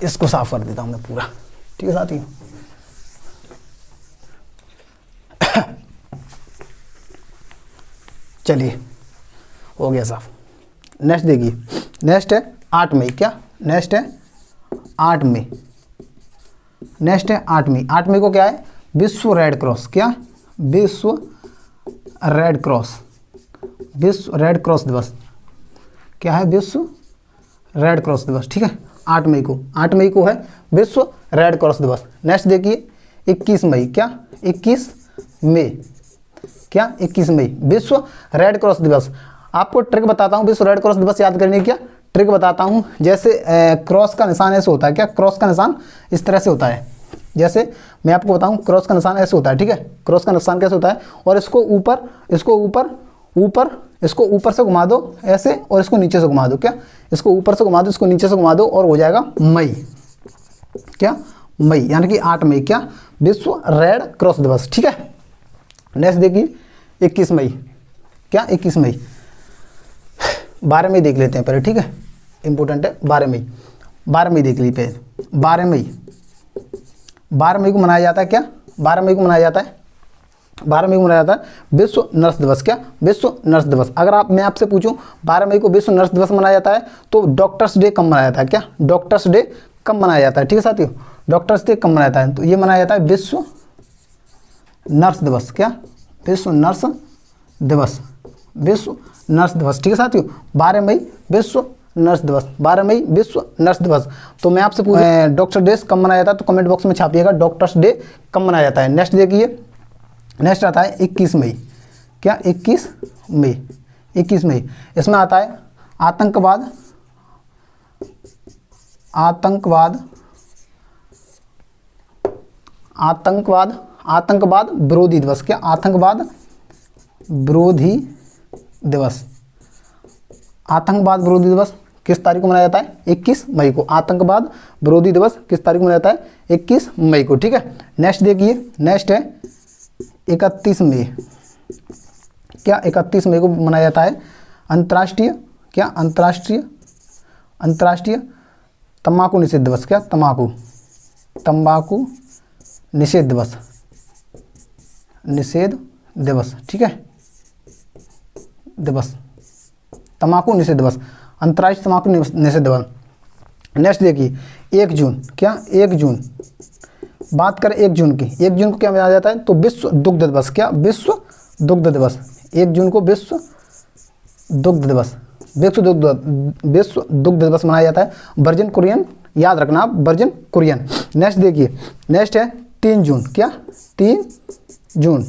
इसको साफ कर देता हूं मैं पूरा। ठीक है साथियों, चलिए हो गया साफ। नेक्स्ट देखिए, नेक्स्ट है 8 मई। क्या नेक्स्ट है 8 मई, नेक्स्ट है 8 मई। 8 मई को क्या है? विश्व रेड क्रॉस। क्या विश्व रेड क्रॉस, विश्व रेड क्रॉस दिवस। क्या है? विश्व रेड क्रॉस दिवस। ठीक है, 8 मई को, 8 मई को है विश्व रेड क्रॉस दिवस। नेक्स्ट देखिए 21 मई। क्या 21 मई, क्या 21 मई विश्व रेड क्रॉस दिवस। आपको ट्रिक बताता हूँ विश्व रेड क्रॉस दिवस याद करने की। क्या ट्रिक बताता हूँ, जैसे क्रॉस का निशान ऐसे होता है। क्या क्रॉस का निशान इस तरह से होता है। जैसे मैं आपको बताऊँ, क्रॉस का निशान ऐसे होता है। ठीक है, क्रॉस का निशान कैसे होता है? और इसको ऊपर से घुमा दो ऐसे, और इसको नीचे से घुमा दो। क्या इसको ऊपर से घुमा दो, इसको नीचे से घुमा दो, और हो जाएगा मई। क्या मई, यानी कि 8 मई क्या विश्व रेड क्रॉस दिवस। ठीक है, नेक्स्ट देखिए 21 मई। क्या 21 मई, 12 मई देख लेते हैं पहले। ठीक है, इंपॉर्टेंट है 12 मई। 12 मई देख लीजिए पहले। 12 मई, 12 मई को मनाया जाता है। क्या 12 मई को मनाया जाता है? 12 मई को मनाया जाता है विश्व नर्स दिवस। क्या विश्व नर्स दिवस। अगर मैं आपसे पूछूं 12 मई को विश्व नर्स दिवस मनाया जाता है, तो डॉक्टर्स डे कब मनाया जाता है? क्या डॉक्टर्स डे कब मनाया जाता है? ठीक है साथियों, डॉक्टर्स डे कब मनाया जाता है? तो ये मनाया जाता है विश्व नर्स दिवस। क्या विश्व नर्स दिवस, विश्व नर्स दिवस। ठीक है साथियों, 12 मई विश्व नर्स दिवस, 12 मई विश्व नर्स दिवस। तो मैं आपसे पूछूं डॉक्टर डे कब मनाया जाता है, तो कमेंट बॉक्स में छापिएगा डॉक्टर्स डे कब मनाया जाता है। नेक्स्ट देखिए, नेक्स्ट आता है 21 मई। क्या 21 मई, 21 मई इसमें आता है आतंकवाद, आतंकवाद, आतंकवाद, आतंकवाद विरोधी दिवस। क्या आतंकवाद विरोधी दिवस, आतंकवाद विरोधी दिवस किस तारीख को मनाया जाता है? 21 मई को। आतंकवाद विरोधी दिवस किस तारीख को मनाया जाता है? 21 मई को। ठीक है, नेक्स्ट देखिए, नेक्स्ट है 31 मई। क्या 31 मई को मनाया जाता है अंतर्राष्ट्रीय, क्या अंतर्राष्ट्रीय, अंतर्राष्ट्रीय तंबाकू निषेध दिवस। क्या तंबाकू, तंबाकू निषेध दिवस, निषेध दिवस, ठीक है, दिवस, तंबाकू निषेध दिवस, अंतर्राष्ट्रीय तंबाकू निषेध दिवस। नेक्स्ट देखिए 1 जून, क्या 1 जून, बात करें 1 जून की, 1 जून को क्या मनाया जाता है, तो विश्व दुग्ध दिवस, क्या विश्व दुग्ध दिवस, 1 जून को विश्व दुग्ध दिवस, विश्व दुग्ध दिवस मनाया जाता है। वर्जिन कुरियन, याद रखना आप, वर्जिन कुरियन। नेक्स्ट देखिए, नेक्स्ट है 3 जून, क्या 3 जून।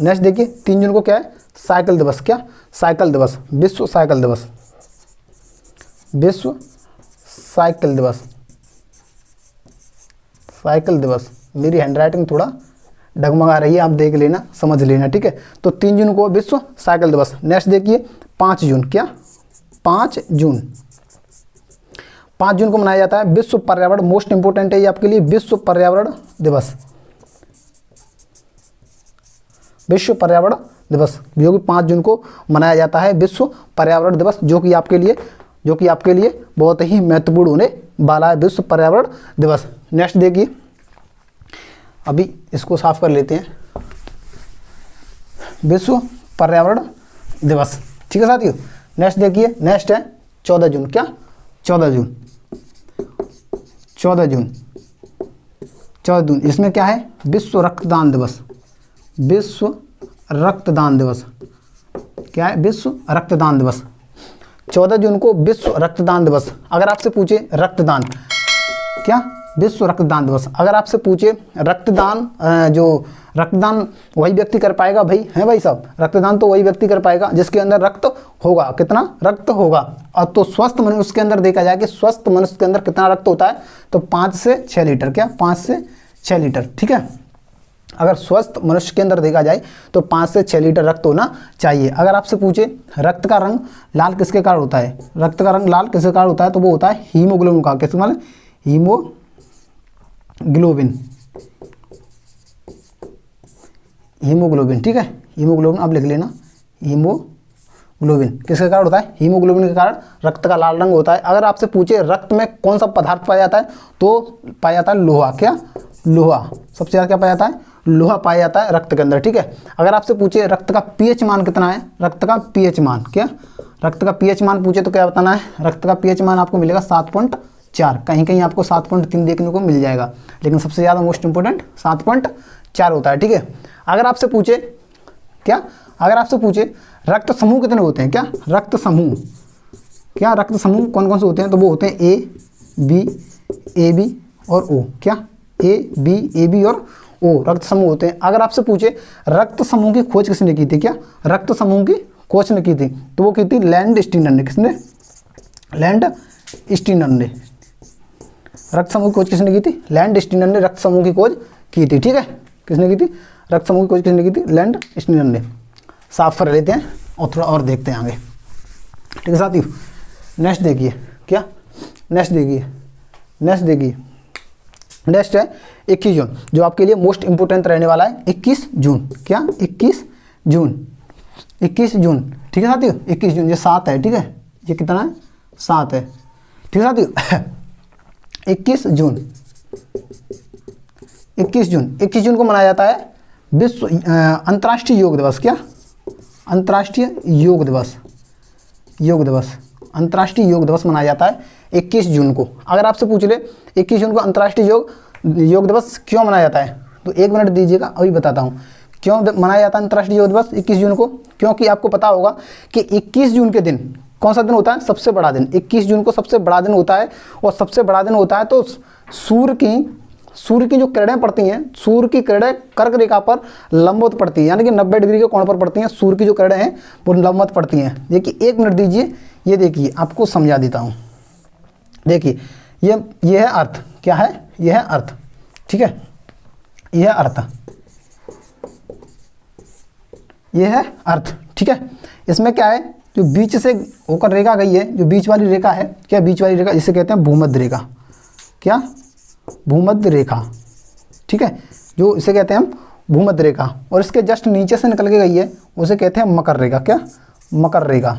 नेक्स्ट देखिए 3 जून को क्या है, साइकिल दिवस, क्या साइकिल दिवस, विश्व साइकिल दिवस, विश्व साइकिल दिवस, साइकिल दिवस। मेरी हैंडराइटिंग थोड़ा डगमगा रही है, आप देख लेना, समझ लेना, ठीक है। तो 3 जून को विश्व साइकिल दिवस। नेक्स्ट देखिए 5 जून, क्या 5 जून, 5 जून को मनाया जाता है विश्व पर्यावरण, मोस्ट इंपोर्टेंट है ये आपके लिए, विश्व पर्यावरण दिवस, विश्व पर्यावरण दिवस, जो कि 5 जून को मनाया जाता है विश्व पर्यावरण दिवस, जो कि आपके लिए बहुत ही महत्वपूर्ण होने वाला है, विश्व पर्यावरण दिवस। नेक्स्ट देखिए, अभी इसको साफ कर लेते हैं, विश्व पर्यावरण दिवस, ठीक है साथियों। नेक्स्ट देखिए, नेक्स्ट है 14 जून, क्या 14 जून, 14 जून, 14 जून, इसमें क्या है, विश्व रक्तदान दिवस, विश्व रक्तदान दिवस, क्या है, विश्व रक्तदान दिवस। 14 जून को विश्व रक्तदान दिवस। अगर आपसे पूछे रक्तदान, क्या विश्व रक्तदान दिवस, अगर आपसे पूछे रक्तदान, जो रक्तदान वही व्यक्ति कर पाएगा भाई, है भाई साहब, रक्तदान तो वही व्यक्ति कर पाएगा जिसके अंदर रक्त होगा, कितना रक्त होगा। और तो स्वस्थ मनुष्य के अंदर देखा जाए कि स्वस्थ मनुष्य के अंदर कितना रक्त होता है, तो 5 से 6 लीटर, क्या 5 से 6 लीटर, ठीक है। अगर स्वस्थ मनुष्य के अंदर देखा जाए तो 5 से 6 लीटर रक्त होना चाहिए। अगर आपसे पूछे रक्त का रंग लाल किसके कारण होता है, रक्त का रंग लाल किसके कारण होता है, तो वो होता है हीमोग्लोबिन का, किसके मतलब हीमोग्लोबिन, हीमोग्लोबिन, ठीक है, हीमोग्लोबिन आप लिख लेना, हीमोग्लोबिन किसके कारण होता है, हीमोग्लोबिन के कारण रक्त का लाल रंग होता है। अगर आपसे पूछे रक्त में कौन सा पदार्थ पाया जाता है, तो पाया जाता है लोहा, क्या लोहा, सबसे ज़्यादा क्या पाया जाता है, लोहा पाया जाता है रक्त के अंदर, ठीक है। अगर आपसे पूछे रक्त का पीएच मान कितना है, रक्त का पीएच मान, क्या रक्त का पीएच मान पूछे तो क्या बताना है, रक्त का पीएच मान आपको मिलेगा 7.4, कहीं कहीं आपको 7.3 देखने को मिल जाएगा, लेकिन सबसे ज़्यादा मोस्ट इंपोर्टेंट 7.4 होता है, ठीक है। अगर आपसे पूछे क्या, अगर आपसे पूछे रक्त समूह कितने होते हैं, क्या रक्त समूह, क्या रक्त समूह कौन कौन से होते हैं, तो वो होते हैं ए बी और ओ, क्या ए बी और ओ रक्त समूह होते हैं। अगर आपसे पूछे रक्त समूह की खोज किसने की थी, क्या रक्त समूह की खोज ने की थी, तो वो की थी लैंड स्टीनर ने, किसने, लैंड स्टीनर ने, रक्त समूह की खोज किसने की थी, लैंड स्टीनर ने रक्त समूह की खोज की थी, ठीक है। किसने की थी, रक्त समूह की खोज किसने की थी, लैंड स्टीनर ने। साफ कर लेते हैं और थोड़ा और देखते हैं आगे, ठीक है साथियों। नेक्स्ट देखिए, क्या नेक्स्ट देखिए, नेक्स्ट देखिए, नेक्स्ट है 21 जून, जो आपके लिए मोस्ट इंपोर्टेंट रहने वाला है, 21 जून, क्या 21 जून, 21 जून, ठीक है साथियों। 21 जून ये 7 है, ठीक है, ये कितना है, 7 है, ठीक है साथियों। 21 जून, 21 जून, 21 जून को मनाया जाता है विश्व अंतर्राष्ट्रीय योग दिवस, क्या अंतर्राष्ट्रीय योग दिवस, योग दिवस, अंतर्राष्ट्रीय योग दिवस मनाया जाता है 21 जून को। अगर आपसे पूछ ले 21 जून को अंतर्राष्ट्रीय योग दिवस क्यों मनाया जाता है, तो 1 मिनट दीजिएगा, अभी बताता हूँ क्यों मनाया जाता है अंतर्राष्ट्रीय योग दिवस 21 जून को। क्योंकि आपको पता होगा कि 21 जून के दिन कौन सा दिन होता है, सबसे बड़ा दिन, 21 जून को सबसे बड़ा दिन होता है। और सबसे बड़ा दिन होता है तो सूर्य की जो किरणें पड़ती हैं, सूर्य की किरणें कर्क रेखा पर लंबवत पड़ती है, यानी कि 90 डिग्री के कोण पर पड़ती हैं। सूर्य की जो किरणें हैं वो लंबवत पड़ती हैं। देखिए 1 मिनट दीजिए, ये देखिए आपको समझा देता हूँ। देखिए ये है अर्थ, क्या है, यह है अर्थ, ठीक है, यह है अर्थ, यह है अर्थ, ठीक है। इसमें क्या है, जो बीच से होकर रेखा गई है, जो बीच वाली रेखा है, क्या बीच वाली रेखा, जिसे कहते हैं भूमध्य रेखा, क्या भूमध्य रेखा, ठीक है, जो इसे कहते हैं हम भूमध्य रेखा। और इसके जस्ट नीचे से निकल के गई है उसे कहते हैं मकर रेखा, क्या मकर रेखा,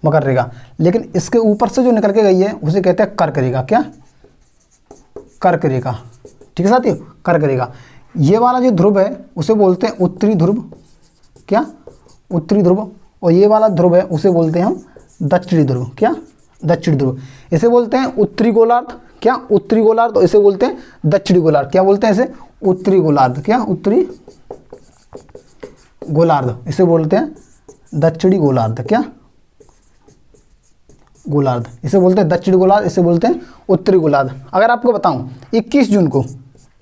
मकर रेखा। लेकिन इसके ऊपर से जो निकल के गई है उसे कहते हैं कर्क रेखा, क्या कर्क रेखा, ठीक है साथियों, कर्क रेखा। ये वाला जो ध्रुव है उसे बोलते हैं उत्तरी ध्रुव, क्या, उत्तरी ध्रुव। और ये वाला ध्रुव है उसे बोलते हैं हम दक्षिणी ध्रुव, क्या, दक्षिणी ध्रुव। इसे बोलते हैं उत्तरी गोलार्ध, क्या, उत्तरी गोलार्ध। इसे बोलते हैं दक्षिणी गोलार्ध, क्या बोलते हैं इसे, उत्तरी गोलार्ध, क्या, उत्तरी गोलार्ध। इसे बोलते हैं दक्षिणी गोलार्ध, क्या, गोलार्ध। इसे बोलते हैं दक्षिणी गोलार्ध, इसे बोलते हैं उत्तरी गोलार्ध। अगर आपको बताऊं 21 जून को,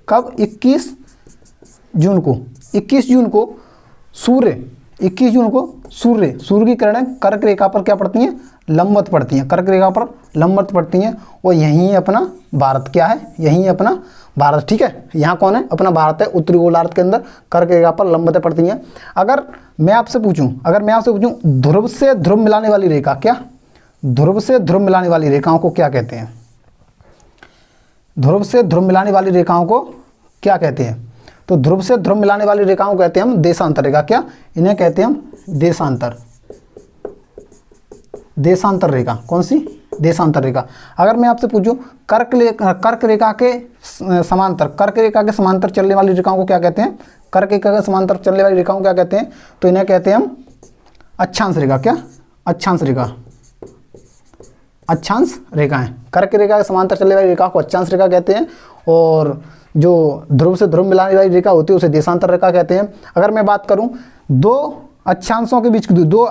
कब, 21 जून को, 21 जून को सूर्य, 21 जून को सूर्य की किरणें कर्क रेखा पर क्या पड़ती हैं, लंबवत पड़ती हैं, कर्क रेखा पर लंबवत पड़ती हैं। और यहीं है अपना भारत, क्या है, यहीं है अपना भारत, ठीक है। यहाँ कौन है, अपना भारत है, उत्तरी गोलार्ध के अंदर कर्क रेखा पर लंबवत पड़ती हैं। अगर मैं आपसे पूछूं ध्रुव से ध्रुव मिलाने वाली रेखा, क्या, ध्रुव से ध्रुव मिलाने वाली रेखाओं को क्या कहते हैं, ध्रुव से ध्रुव मिलाने वाली रेखाओं को क्या कहते हैं। तो ध्रुव से ध्रुव मिलाने वाली रेखाओं को कहते हैं हम देशांतर रेखा, क्या, इन्हें कहते हैं हम देशांतर, देशांतर रेखा। कौन सी, देशांतर रेखा। अगर मैं आपसे पूछूं कर्क रेखा के समांतर, कर्क रेखा के समांतर चलने वाली रेखाओं को क्या कहते हैं, कर्क रेखा के समांतर चलने वाली रेखाओं को क्या कहते हैं, तो इन्हें कहते हैं हम अक्षांश रेखा, क्या, अक्षांश रेखा, अक्षांश रेखाएं। कर्क रेखा के समांतर चलने वाली रेखा को अक्षांश रेखा कहते हैं, और जो ध्रुव से ध्रुव मिलाने वाली रेखा होती है उसे देशांतर रेखा कहते हैं। अगर मैं बात करूं दो अक्षांशों के बीच की दूरी, दो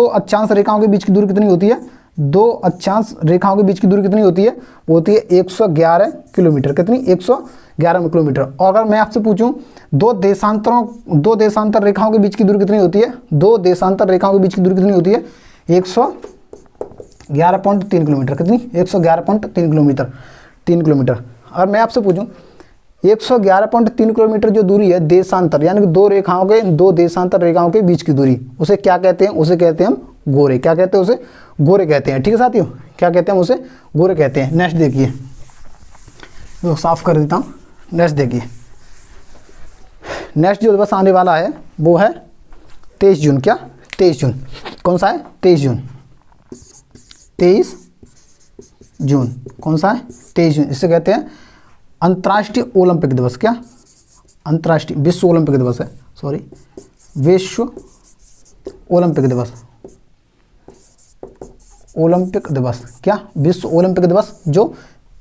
अक्षांश रेखाओं के बीच की दूरी कितनी होती है, दो अक्षांश रेखाओं के बीच की दूरी कितनी होती है, वो होती है 111 किलोमीटर, कितनी, 111 किलोमीटर। और अगर मैं आपसे पूछूं दो देशांतर रेखाओं के बीच की दूरी कितनी होती है, दो देशांतर रेखाओं के बीच की दूरी कितनी होती है, 111.3 किलोमीटर, कितनी, 111.3 किलोमीटर, 3 किलोमीटर। और मैं आपसे पूछूं 111.3 किलोमीटर जो दूरी है देशांतर, यानी कि दो देशांतर रेखाओं के बीच की दूरी, उसे क्या कहते हैं, उसे कहते हैं हम गोरे, क्या कहते हैं, उसे गोरे कहते हैं, ठीक है साथियों, क्या कहते हैं, उसे गोरे कहते हैं। नेक्स्ट देखिए, तो साफ कर देता हूँ। नेक्स्ट देखिए, नेक्स्ट जो दिवस आने वाला है वो है 23 जून, क्या, 23 जून, कौन सा है, 23 जून, 23 जून, कौन सा है, 23 जून। इसे कहते हैं अंतर्राष्ट्रीय ओलंपिक दिवस, क्या, अंतर्राष्ट्रीय, विश्व ओलंपिक दिवस है, सॉरी, विश्व ओलंपिक दिवस, ओलंपिक दिवस, क्या, विश्व ओलंपिक दिवस जो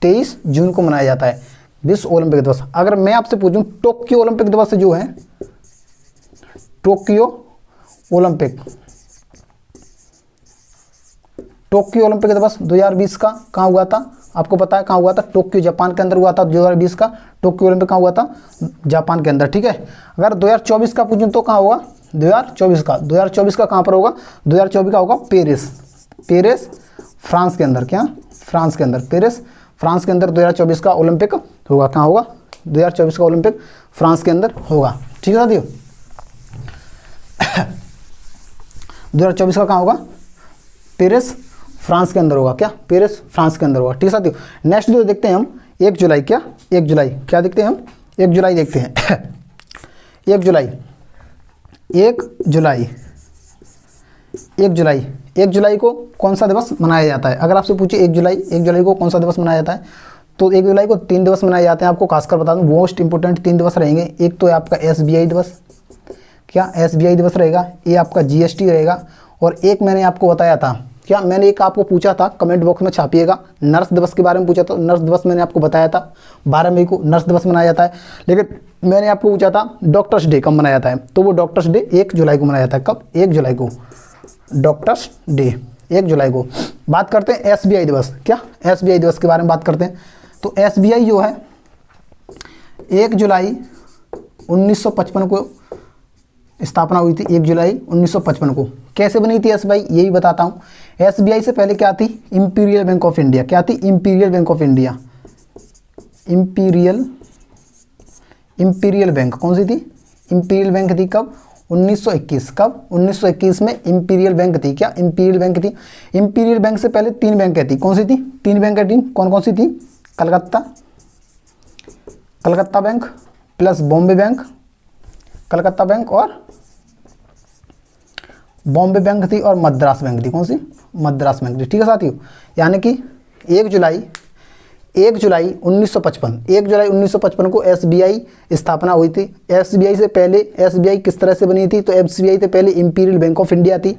23 जून को मनाया जाता है, विश्व ओलंपिक दिवस। अगर मैं आपसे पूछूं टोक्यो ओलंपिक दिवस जो है, टोक्यो ओलंपिक दिवस 2020 का कहाँ हुआ था, आपको पता है कहाँ हुआ था, टोक्यो जापान के अंदर हुआ था। 2020 का टोक्यो ओलंपिक कहाँ हुआ था, जापान के अंदर, ठीक है। अगर 2024 का पूछूं तो कहाँ होगा, 2024 का कहाँ पर होगा, 2024 का होगा पेरिस फ्रांस के अंदर, क्या, फ्रांस के अंदर, पेरिस फ्रांस के अंदर 2024 का ओलंपिक होगा, कहाँ होगा, 2024 का ओलंपिक फ्रांस के अंदर होगा, ठीक है साथियों। 2024 का कहाँ होगा, पेरिस फ्रांस के अंदर होगा, क्या, पेरिस फ्रांस के अंदर होगा, ठीक है साथियों। नेक्स्ट जो देखते हैं हम 1 जुलाई, क्या, 1 जुलाई, क्या देखते हैं हम, 1 जुलाई देखते हैं। 1 जुलाई को कौन सा दिवस मनाया जाता है। अगर आपसे पूछे 1 जुलाई को कौन सा दिवस मनाया जाता है, तो 1 जुलाई को 3 दिवस मनाए जाते हैं। आपको खासकर बता दूं मोस्ट इंपोर्टेंट 3 दिवस रहेंगे। एक तो है आपका SBI दिवस, क्या, SBI दिवस रहेगा, ये आपका GST रहेगा, और एक मैंने आपको बताया था, क्या, मैंने एक आपको पूछा था, कमेंट बॉक्स में छापिएगा, नर्स दिवस के बारे में पूछा था। नर्स दिवस मैंने आपको बताया था 12 मई को नर्स दिवस मनाया जाता है, लेकिन मैंने आपको पूछा था डॉक्टर्स डे कब मनाया जाता है, तो वो डॉक्टर्स डे 1 जुलाई को मनाया जाता है। कब, 1 जुलाई को, डॉक्टर्स डे 1 जुलाई को। बात करते हैं SBI दिवस, क्या, SBI दिवस के बारे में बात करते हैं। तो SBI जो है 1 जुलाई 1955 को स्थापना हुई थी, 1 जुलाई 1955 को। कैसे बनी थी SBI, यही बताता हूँ। SBI से पहले क्या थी, इंपीरियल बैंक ऑफ इंडिया, क्या थी, imperial bank of India, imperial bank, कौन सी थी, इंपीरियल बैंक थी। कब, 1921, कब, 1921 में इंपीरियल बैंक थी, क्या, इंपीरियल बैंक थी। इंपीरियल बैंक से पहले 3 बैंकें थी, कौन सी थी, 3 बैंकें थी, कौन कौन सी थी, Calcutta bank plus Bombay bank, Calcutta bank और बॉम्बे बैंक थी, और मद्रास बैंक थी, कौन सी, मद्रास बैंक थी, ठीक है साथियों। यानी कि 1 1 जुलाई 1955 को एसबीआई स्थापना हुई थी। एसबीआई से पहले एसबीआई किस तरह से बनी थी? तो एसबीआई से पहले इंपीरियल बैंक ऑफ इंडिया थी।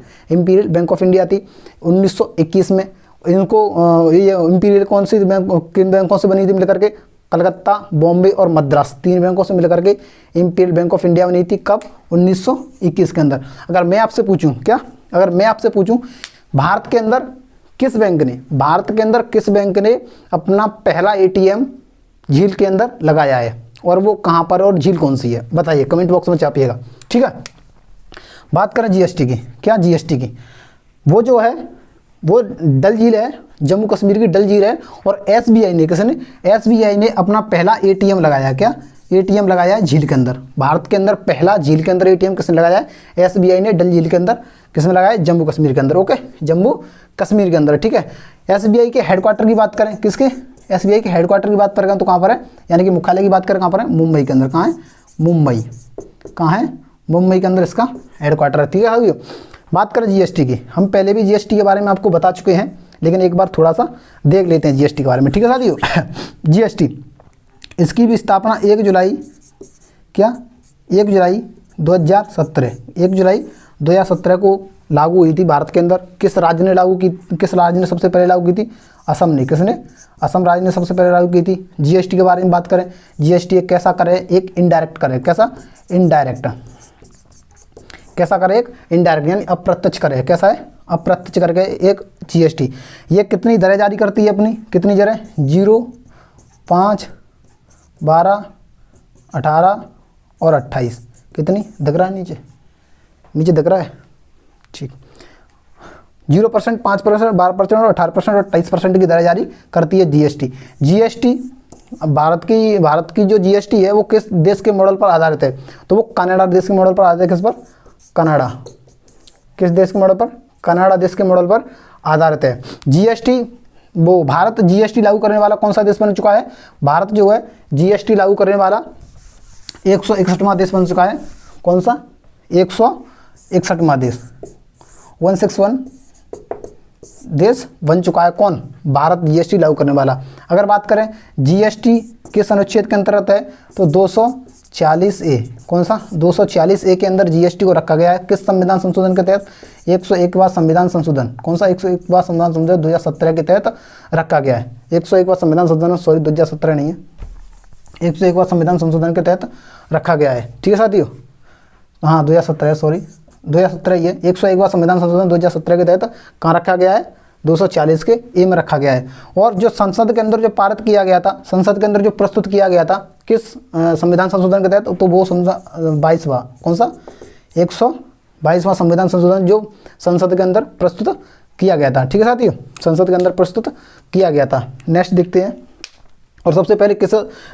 1921 में इनको ये इंपीरियल कौन सी बैंक, किन बैंकों से बनी थी मिलकर के? कलकत्ता, बॉम्बे और मद्रास, 3 बैंकों से मिलकर के इंपीरियल बैंक ऑफ इंडिया बनी थी। कब? 1921 के अंदर। अगर मैं आपसे पूछूं भारत के अंदर किस बैंक ने अपना पहला एटीएम झील के अंदर लगाया है, और वो कहाँ पर और झील कौन सी है? बताइए, कमेंट बॉक्स में छापिएगा। ठीक है, बात करें जीएसटी की। क्या जीएसटी की? वो जो है वो डल झील है, जम्मू कश्मीर की डल झील है। और एसबीआई ने अपना पहला एटीएम लगाया। क्या? एटीएम लगाया है झील के अंदर। भारत के अंदर पहला झील के अंदर एटीएम किसने लगाया है? एसबीआई ने डल झील के अंदर। किसने लगाया? जम्मू कश्मीर के अंदर। ओके, जम्मू कश्मीर के अंदर। ठीक है, एसबीआई के हेडक्वार्टर की बात करें, किसके? एसबीआई के हेडक्वार्टर की बात करें तो कहाँ पर है? यानी कि मुख्यालय की बात करें कहाँ पर है? मुंबई के अंदर। कहाँ है? मुंबई। कहाँ है? मुंबई के अंदर इसका हेडक्वार्टर है। ठीक है, बात करें जीएसटी की। हम पहले भी जीएसटी के बारे में आपको बता चुके हैं, लेकिन एक बार थोड़ा सा देख लेते हैं जीएसटी के बारे में। ठीक है साथियों, जीएसटी इसकी भी स्थापना 1 जुलाई 2017 1 जुलाई 2017 को लागू हुई थी भारत के अंदर। किस राज्य ने सबसे पहले लागू की थी? असम ने। किसने? असम राज्य ने सबसे पहले लागू की थी। जीएसटी के बारे में बात करें, जीएसटी एक कैसा कर है? एक इनडायरेक्ट कर है। कैसा? इनडायरेक्ट। कैसा करे? एक इनडायरेक्ट, यानी अप्रत्यक्ष करे। कैसा है? अप्रत्यक्ष करके एक जीएसटी। ये कितनी दरें जारी करती है अपनी? कितनी दरें? 0, 5, 12, 18 और 28। कितनी दिख रहा है? नीचे दिख रहा है। ठीक, 0%, 5%, 12% और 18% और 28% की दरें जारी करती है जीएसटी। जीएसटी भारत की जो जीएसटी है वो किस देश के मॉडल पर आधारित है? तो वो कनाडा देश के मॉडल पर आधारित है। किस पर? कनाडा। किस देश के मॉडल पर? कनाडा देश के मॉडल पर आधारित है। जीएसटी वो भारत जीएसटी लागू करने वाला कौन सा देश बन चुका है? भारत जो है जीएसटी लागू करने वाला 161वां देश बन चुका है। कौन सा? 161वां देश, 161 देश बन चुका है। कौन? भारत जीएसटी लागू करने वाला। अगर बात करें जीएसटी किस अनुच्छेद के अंतर्गत है? तो 240A। कौन सा? 240A के अंदर जीएसटी को रखा गया है। किस संविधान संशोधन के तहत? 101वां संविधान संशोधन। कौन सा? 101वां संविधान संशोधन 2017 के तहत रखा गया है। 101वां संविधान संशोधन, सॉरी 2017 नहीं है, 101वां संविधान संशोधन के तहत रखा गया है। ठीक है साथियों, हाँ 2017, सॉरी 2017 ये 101वां संविधान संशोधन 2017 के तहत कहाँ रखा गया है? 240 के ए में रखा गया है। और जो संसद के अंदर जो पारित किया गया था, संसद के अंदर जो प्रस्तुत किया गया था किस संविधान संशोधन के तहत? तो वो 22वां, कौन सा? 122वां संविधान संशोधन जो संसद के अंदर प्रस्तुत किया गया था। ठीक है साथियों, संसद के अंदर प्रस्तुत किया गया था। नेक्स्ट देखते हैं। और सबसे पहले किस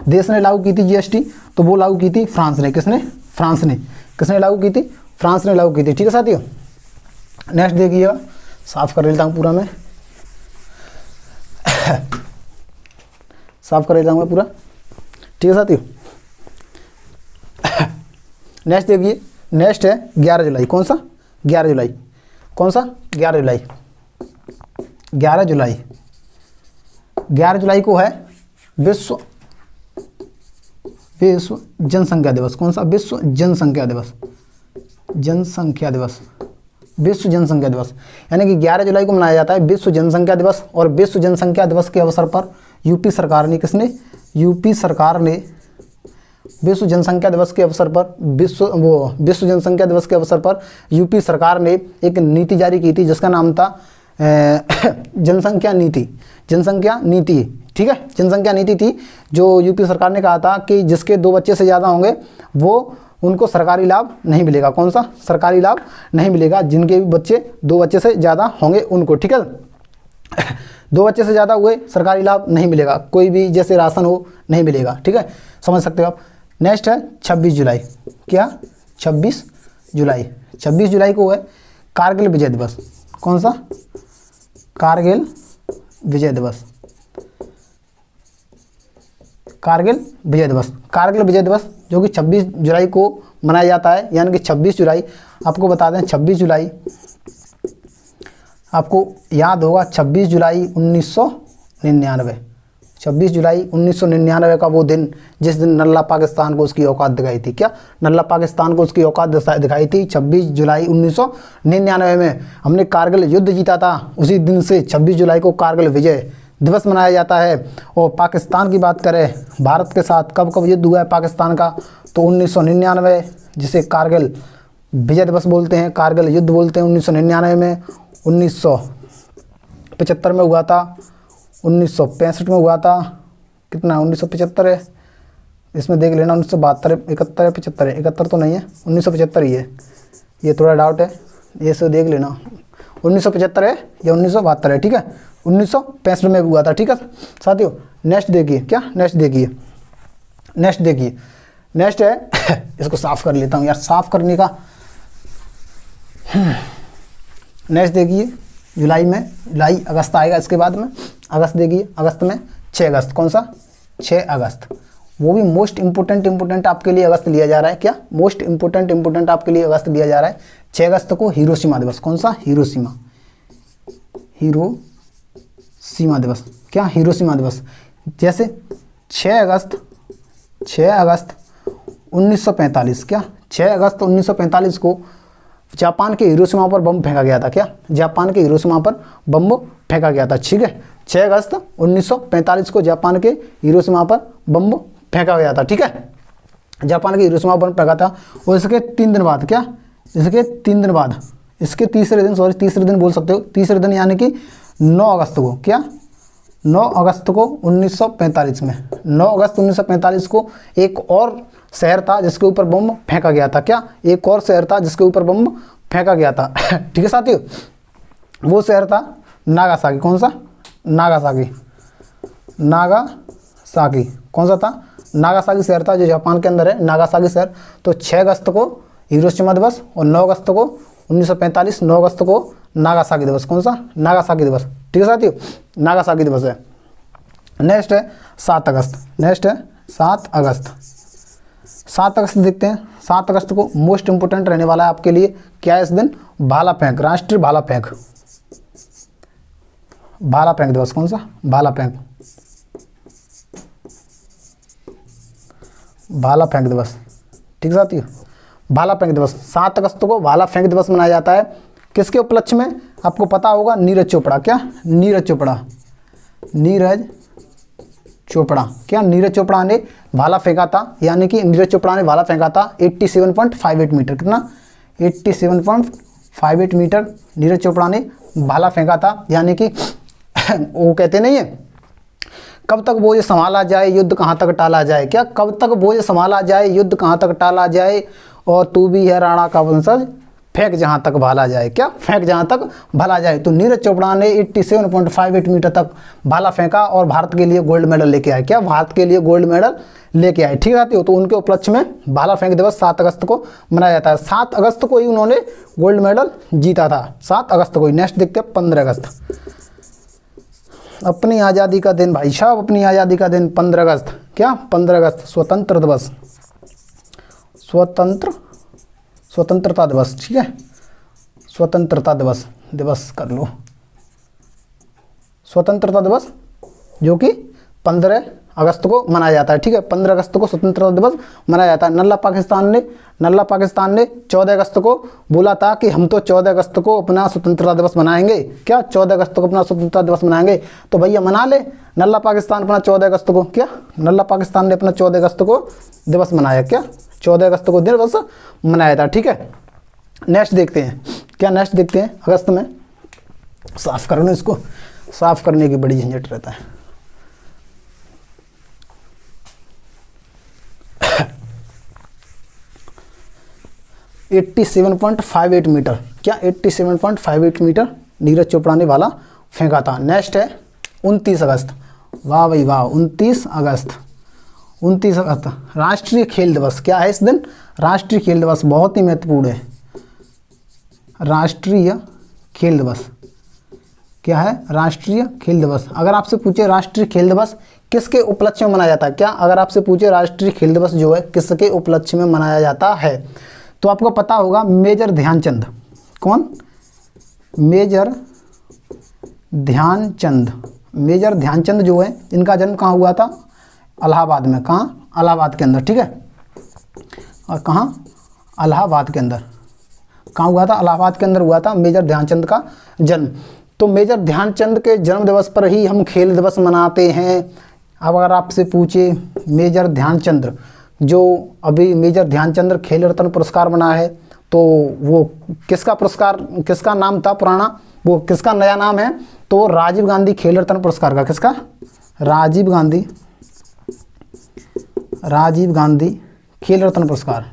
देश ने लागू की थी जीएसटी? तो वो लागू की थी फ्रांस ने। किसने? फ्रांस ने। किसने लागू की थी? फ्रांस ने लागू की थी। ठीक है साथियों, नेक्स्ट देखिएगा, साफ कर लेता हूँ पूरा मैं, साफ कर लेता हूँ मैं पूरा। ठीक है साथियों, नेक्स्ट देखिए, नेक्स्ट है 11 जुलाई। कौन सा? 11 जुलाई। कौन सा? 11 जुलाई। 11 जुलाई 11 जुलाई को है विश्व जनसंख्या दिवस। कौन सा? विश्व जनसंख्या दिवस। जनसंख्या दिवस, विश्व जनसंख्या दिवस, यानी कि 11 जुलाई को मनाया जाता है विश्व जनसंख्या दिवस। और विश्व जनसंख्या दिवस के अवसर पर यूपी सरकार ने, किसने? यूपी सरकार ने विश्व जनसंख्या दिवस के अवसर पर विश्व जनसंख्या दिवस के अवसर पर यूपी सरकार ने एक नीति जारी की थी जिसका नाम था जनसंख्या नीति। जनसंख्या नीति, ठीक है, जनसंख्या नीति थी जो यूपी सरकार ने कहा था कि जिसके 2 बच्चे से ज़्यादा होंगे वो उनको सरकारी लाभ नहीं मिलेगा। कौन सा? सरकारी लाभ नहीं मिलेगा। जिनके भी बच्चे 2 बच्चे से ज़्यादा होंगे उनको, ठीक है, 2 बच्चे से ज़्यादा हुए सरकारी लाभ नहीं मिलेगा। कोई भी जैसे राशन हो नहीं मिलेगा। ठीक है, समझ सकते हो आप। नेक्स्ट है 26 जुलाई। क्या? 26 जुलाई। 26 जुलाई को है कारगिल विजय दिवस। कौन सा? कारगिल विजय दिवस। कारगिल विजय दिवस। कारगिल विजय दिवस जो कि 26 जुलाई को मनाया जाता है, यानी कि 26 जुलाई, आपको बता दें 26 जुलाई, आपको याद होगा 26 जुलाई 1999, 26 जुलाई 1999 का वो दिन जिस दिन नल्ला पाकिस्तान को उसकी औकात दिखाई थी। क्या नल्ला पाकिस्तान को उसकी औकात दिखाई थी? 26 जुलाई 1999 में हमने कारगिल युद्ध जीता था। उसी दिन से 26 जुलाई को कारगिल विजय दिवस मनाया जाता है। और पाकिस्तान की बात करें, भारत के साथ कब कब युद्ध हुआ है पाकिस्तान का? तो 1999, जिसे कारगिल विजय दिवस बोलते हैं, कारगिल युद्ध बोलते हैं। 1999 में, 1975 में हुआ था, 1965 में हुआ था। कितना? 1975 है, इसमें देख लेना। 1972, 71 है, 75 है, 71 तो नहीं है, 1975 ही है। ये थोड़ा डाउट है, ये से देख लेना। 1975 है या 1972 है, ठीक है। 1965 में हुआ था, ठीक है साथियों। नेक्स्ट देखिए, क्या नेक्स्ट देखिए, नेक्स्ट देखिए, नेक्स्ट है इसको साफ कर लेता हूँ यार, साफ करने का। नेक्स्ट देखिए, जुलाई में, जुलाई अगस्त आएगा इसके बाद में। अगस्त देखिए, अगस्त में 6 अगस्त, कौन सा? 6 अगस्त, वो भी मोस्ट इंपोर्टेंट आपके लिए अगस्त लिया जा रहा है। क्या मोस्ट इंपोर्टेंट आपके लिए अगस्त लिया जा रहा है? 6 अगस्त को हिरोशिमा दिवस। कौन सा? हिरोशिमा, हिरोशिमा दिवस। क्या? हिरोशिमा दिवस। जैसे 6 अगस्त 1945, क्या 6 अगस्त 1945 को जापान के हिरोशिमा पर बम फेंका गया था। क्या? जापान के हिरोशिमा पर बम फेंका गया था, ठीक है। 6 अगस्त 1945 को जापान के हिरोशिमा पर बम फेंका गया था, ठीक है। जापान के हिरोशिमा पर फेंका था। और इसके 3 दिन बाद, क्या इसके 3 दिन बाद, इसके तीसरे दिन, सॉरी तीसरे दिन बोल सकते हो, तीसरे दिन यानी कि 9 अगस्त को, क्या 9 अगस्त को 1945 में, 9 अगस्त 1945 को एक और शहर था जिसके ऊपर बम फेंका गया था। क्या? एक और शहर था जिसके ऊपर बम फेंका गया था ठीक है साथियों। वो शहर था नागासाकी। कौन सा? Nagasaki, Nagasaki. कौन सा था? नागासाकी शहर था जो जापान के अंदर है, नागासाकी शहर। तो 6 अगस्त को हिरोशिमा दिवस और 9 अगस्त को 1945, 9 अगस्त को नागासाकी दिवस। कौन सा? नागासाकी दिवस, ठीक है साथियों, नागासाकी दिवस है। नेक्स्ट है 7 अगस्त, नेक्स्ट है 7 अगस्त। 7 अगस्त देखते हैं। 7 अगस्त को मोस्ट इंपोर्टेंट रहने वाला है आपके लिए। क्या है इस दिन? भाला फेंक, राष्ट्रीय भाला फेंक, भाला फेंक दिवस। कौन सा? भाला फेंक, भाला फेंक दिवस, ठीक है साथियों, भाला फेंक दिवस। 7 अगस्त को भाला फेंक दिवस मनाया जाता है। किसके उपलक्ष्य में? आपको पता होगा, नीरज चोपड़ा। क्या? नीरज चोपड़ा, नीरज चोपड़ा। क्या? नीरज चोपड़ा ने भाला फेंका था, यानी कि नीरज चोपड़ा ने भाला फेंका था 87.58 मीटर। कितना? 87.58 मीटर नीरज चोपड़ा ने भाला फेंका था। यानी कि वो कहते नहीं है, कब तक बोझ संभाला जाए, युद्ध कहाँ तक टाला जाए। क्या? कब तक बोझ संभाला जाए, युद्ध कहाँ तक टाला जाए, और तू भी है राणा का वंशज, फेंक जहाँ तक भाला जाए। क्या? फेंक जहाँ तक भाला जाए। तो नीरज चोपड़ा ने 87.58 मीटर तक भाला फेंका और भारत के लिए गोल्ड मेडल लेके आए। क्या? भारत के लिए गोल्ड मेडल लेके आए, ठीक है। तो उनके उपलक्ष्य में भाला फेंक दिवस 7 अगस्त को मनाया जाता है। 7 अगस्त को ही उन्होंने गोल्ड मेडल जीता था, 7 अगस्त को ही। नेक्स्ट देखते हैं 15 अगस्त। अपनी आज़ादी का दिन भाई साहब, अपनी आज़ादी का दिन 15 अगस्त। क्या? 15 अगस्त स्वतंत्र दिवस, स्वतंत्रता दिवस, ठीक है, स्वतंत्रता दिवस, दिवस कर लो, स्वतंत्रता दिवस, जो कि 15 अगस्त को मनाया जाता है, ठीक है। 15 अगस्त को स्वतंत्रता दिवस मनाया जाता है। नल्ला पाकिस्तान ने 14 अगस्त को बोला था कि हम तो 14 अगस्त को अपना स्वतंत्रता दिवस मनाएंगे। क्या? 14 अगस्त को अपना स्वतंत्रता दिवस मनाएंगे। तो भैया मना ले नल्ला पाकिस्तान अपना 14 अगस्त को। क्या? नल्ला पाकिस्तान ने अपना 14 अगस्त को दिवस मनाया। क्या? 14 अगस्त को दिवस मनाया था, ठीक है। नेक्स्ट देखते हैं, क्या नेक्स्ट देखते हैं अगस्त में। साफ करो ना इसको, साफ करने की बड़ी झंझट रहता है। (87.58 मीटर। क्या? 87.58 मीटर नीरज चोपड़ा ने भाला फेंका था। नेक्स्ट है 29 अगस्त। वाह भाई वाह, 29 अगस्त, 29 अगस्त राष्ट्रीय खेल दिवस। क्या है इस दिन? राष्ट्रीय खेल दिवस, बहुत ही महत्वपूर्ण है। राष्ट्रीय खेल दिवस क्या है? राष्ट्रीय खेल दिवस। अगर आपसे पूछे राष्ट्रीय खेल दिवस किसके उपलक्ष्य में मनाया जाता है, क्या अगर आपसे पूछे राष्ट्रीय खेल दिवस जो है किसके उपलक्ष्य में मनाया जाता है, तो आपको पता होगा मेजर ध्यानचंद। कौन? मेजर ध्यानचंद, मेजर ध्यानचंद जो है इनका जन्म कहाँ हुआ था? इलाहाबाद में। कहाँ? इलाहाबाद के अंदर, ठीक है। और कहाँ? इलाहाबाद के अंदर। कहाँ हुआ था? इलाहाबाद के अंदर हुआ था मेजर ध्यानचंद का जन्म। तो मेजर ध्यानचंद के जन्म दिवस पर ही हम खेल दिवस मनाते हैं। अब अगर आपसे पूछे मेजर ध्यानचंद, जो अभी मेजर ध्यानचंद खेल रत्न पुरस्कार बना है, तो वो किसका पुरस्कार, किसका नाम था पुराना, वो किसका नया नाम है? तो राजीव गांधी खेल रत्न पुरस्कार का। किसका? राजीव गांधी खेल रत्न पुरस्कार।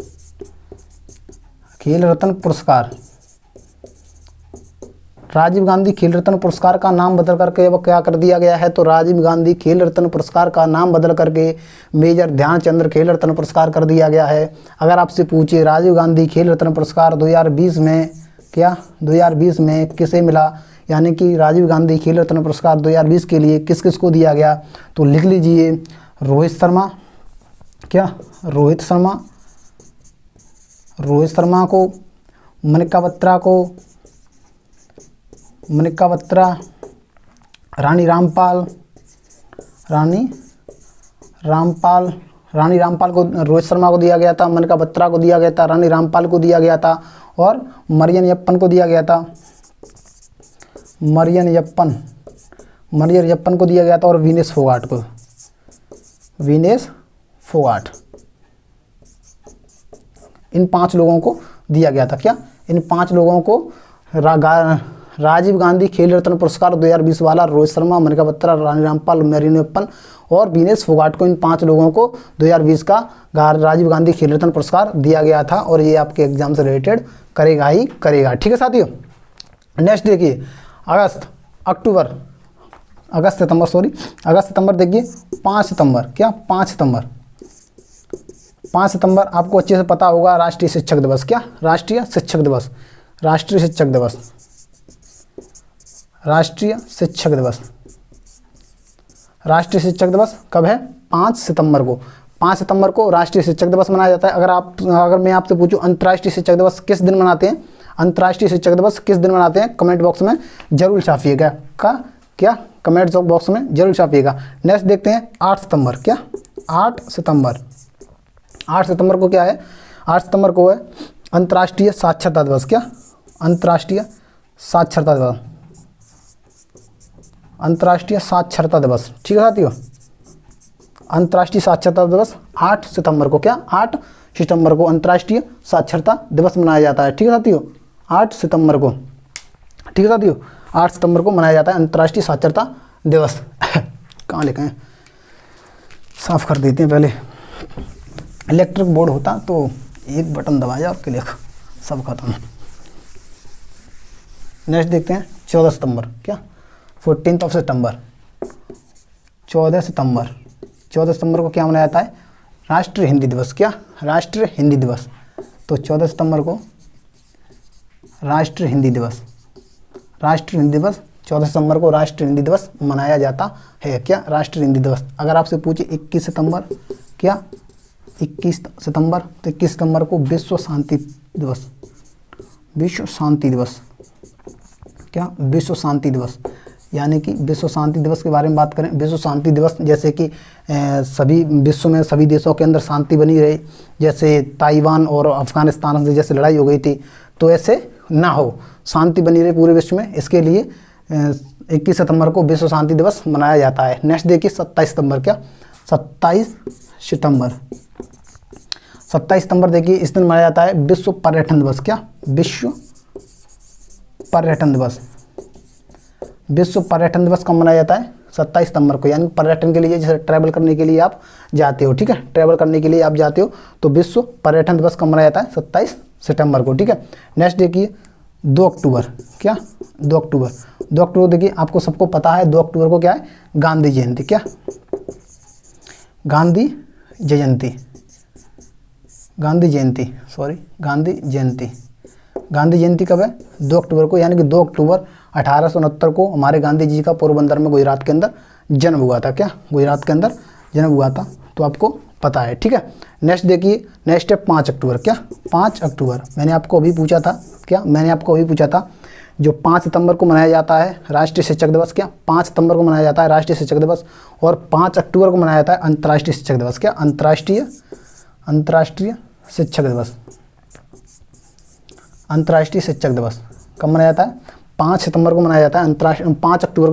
खेल रत्न पुरस्कार, राजीव गांधी खेल रत्न पुरस्कार का नाम बदल करके अब क्या कर दिया गया है? तो राजीव गांधी खेल रत्न पुरस्कार का नाम बदल करके मेजर ध्यानचंद खेल रत्न पुरस्कार कर दिया गया है। अगर आपसे पूछे राजीव गांधी खेल रत्न पुरस्कार 2020 में क्या 2020 में किसे मिला, यानी कि राजीव गांधी खेल रत्न पुरस्कार 2020 के लिए किस किस को दिया गया, तो लिख लीजिए रोहित शर्मा, क्या रोहित शर्मा को, मनिका बत्रा, रानी रामपाल को रोहित शर्मा को दिया गया था, मनिका बत्रा को दिया गया था, रानी रामपाल को दिया गया था, और मरियन यप्पन को दिया गया था। मरियन यप्पन को दिया गया था, और विनेश फोगाट, इन 5 लोगों को दिया गया था। क्या? इन 5 लोगों को राजीव गांधी खेल रत्न पुरस्कार 2020 वाला रोहित शर्मा, मनिका बत्रा, रानी रामपाल, मरियन यप्पन और विनेश फोगाट को, इन 5 लोगों को 2020 का राजीव गांधी खेल रत्न पुरस्कार दिया गया था। और ये आपके एग्जाम से रिलेटेड करेगा ही करेगा, ठीक है साथियों। नेक्स्ट देखिए अगस्त सितंबर देखिए 5 सितंबर। क्या? 5 सितंबर आपको अच्छे से पता होगा राष्ट्रीय शिक्षक दिवस। क्या? राष्ट्रीय शिक्षक दिवस कब है? 5 सितंबर को। 5 सितंबर को राष्ट्रीय शिक्षक दिवस मनाया जाता है। अगर मैं आपसे पूछूं अंतर्राष्ट्रीय शिक्षक दिवस किस दिन मनाते हैं, अंतर्राष्ट्रीय शिक्षक दिवस किस दिन मनाते हैं, कमेंट बॉक्स में जरूर छापिएगा। क्या कमेंट बॉक्स में जरूर छापिएगा। नेक्स्ट देखते हैं 8 सितंबर। क्या? 8 सितंबर को क्या है? 8 सितंबर को है अंतर्राष्ट्रीय साक्षरता दिवस। क्या? अंतर्राष्ट्रीय साक्षरता दिवस, ठीक है साथियों। अंतर्राष्ट्रीय साक्षरता दिवस 8 सितंबर को। क्या? 8 सितंबर को अंतर्राष्ट्रीय साक्षरता दिवस मनाया जाता है, ठीक है साथियों। 8 सितंबर को, ठीक है साथियों, 8 सितंबर को मनाया जाता है अंतर्राष्ट्रीय साक्षरता दिवस। कहाँ लिखे हैं, साफ कर देते हैं। पहले इलेक्ट्रिक बोर्ड होता तो एक बटन दबाया और क्लिक, सब खत्म। नेक्स्ट देखते हैं 14 सितंबर। क्या? 14 सितंबर, 14 सितंबर को क्या मनाया जाता है? राष्ट्रीय हिंदी दिवस। क्या? राष्ट्रीय हिंदी दिवस। तो 14 सितंबर को राष्ट्रीय हिंदी दिवस, 14 सितंबर को राष्ट्रीय हिंदी दिवस मनाया जाता है। क्या? राष्ट्रीय हिंदी दिवस। अगर आपसे पूछे 21 सितंबर, क्या 21 सितंबर, तो 21 सितंबर को विश्व शांति दिवस, क्या विश्व शांति दिवस, यानी कि विश्व शांति दिवस के बारे में बात करें। विश्व शांति दिवस जैसे कि सभी विश्व में सभी देशों के अंदर शांति बनी रहे, जैसे ताइवान और अफगानिस्तान से जैसे लड़ाई हो गई थी, तो ऐसे ना हो, शांति बनी रहे पूरे विश्व में, इसके लिए 21 सितंबर को विश्व शांति दिवस मनाया जाता है। नेक्स्ट देखिए 27 सितंबर। क्या? 27 सितंबर देखिए इस दिन मनाया जाता है विश्व पर्यटन दिवस। क्या? विश्व पर्यटन दिवस कब मनाया जाता है? 27 सितंबर को, यानी पर्यटन के लिए, जैसे ट्रैवल करने के लिए आप जाते हो, ठीक है, ट्रैवल करने के लिए आप जाते हो, तो विश्व पर्यटन दिवस कब मनाया जाता है? 27 सितंबर को, ठीक है। नेक्स्ट देखिए 2 अक्टूबर। क्या? 2 अक्टूबर देखिए आपको सबको पता है 2 अक्टूबर को क्या है? गांधी जयंती। क्या? गांधी जयंती कब है? 2 अक्टूबर को, यानी कि 2 अक्टूबर 1869 को हमारे गांधी जी का पोरबंदर में गुजरात के अंदर जन्म हुआ था। क्या? गुजरात के अंदर जन्म हुआ था, तो आपको पता है, ठीक है। नेक्स्ट देखिए, नेक्स्ट है 5 अक्टूबर। क्या? 5 अक्टूबर मैंने आपको अभी पूछा था। क्या? मैंने आपको अभी पूछा था जो 5 सितंबर को मनाया जाता है राष्ट्रीय शिक्षक दिवस, क्या 5 सितंबर को मनाया जाता है राष्ट्रीय शिक्षक दिवस, और 5 अक्टूबर को मनाया जाता है अंतर्राष्ट्रीय शिक्षक दिवस, क्या अंतर्राष्ट्रीय शिक्षक दिवस। अंतर्राष्ट्रीय शिक्षक दिवस कब मनाया जाता है? 5 सितंबर को मनाया जाता है अंतर्राष्ट्रीय, 5 अक्टूबर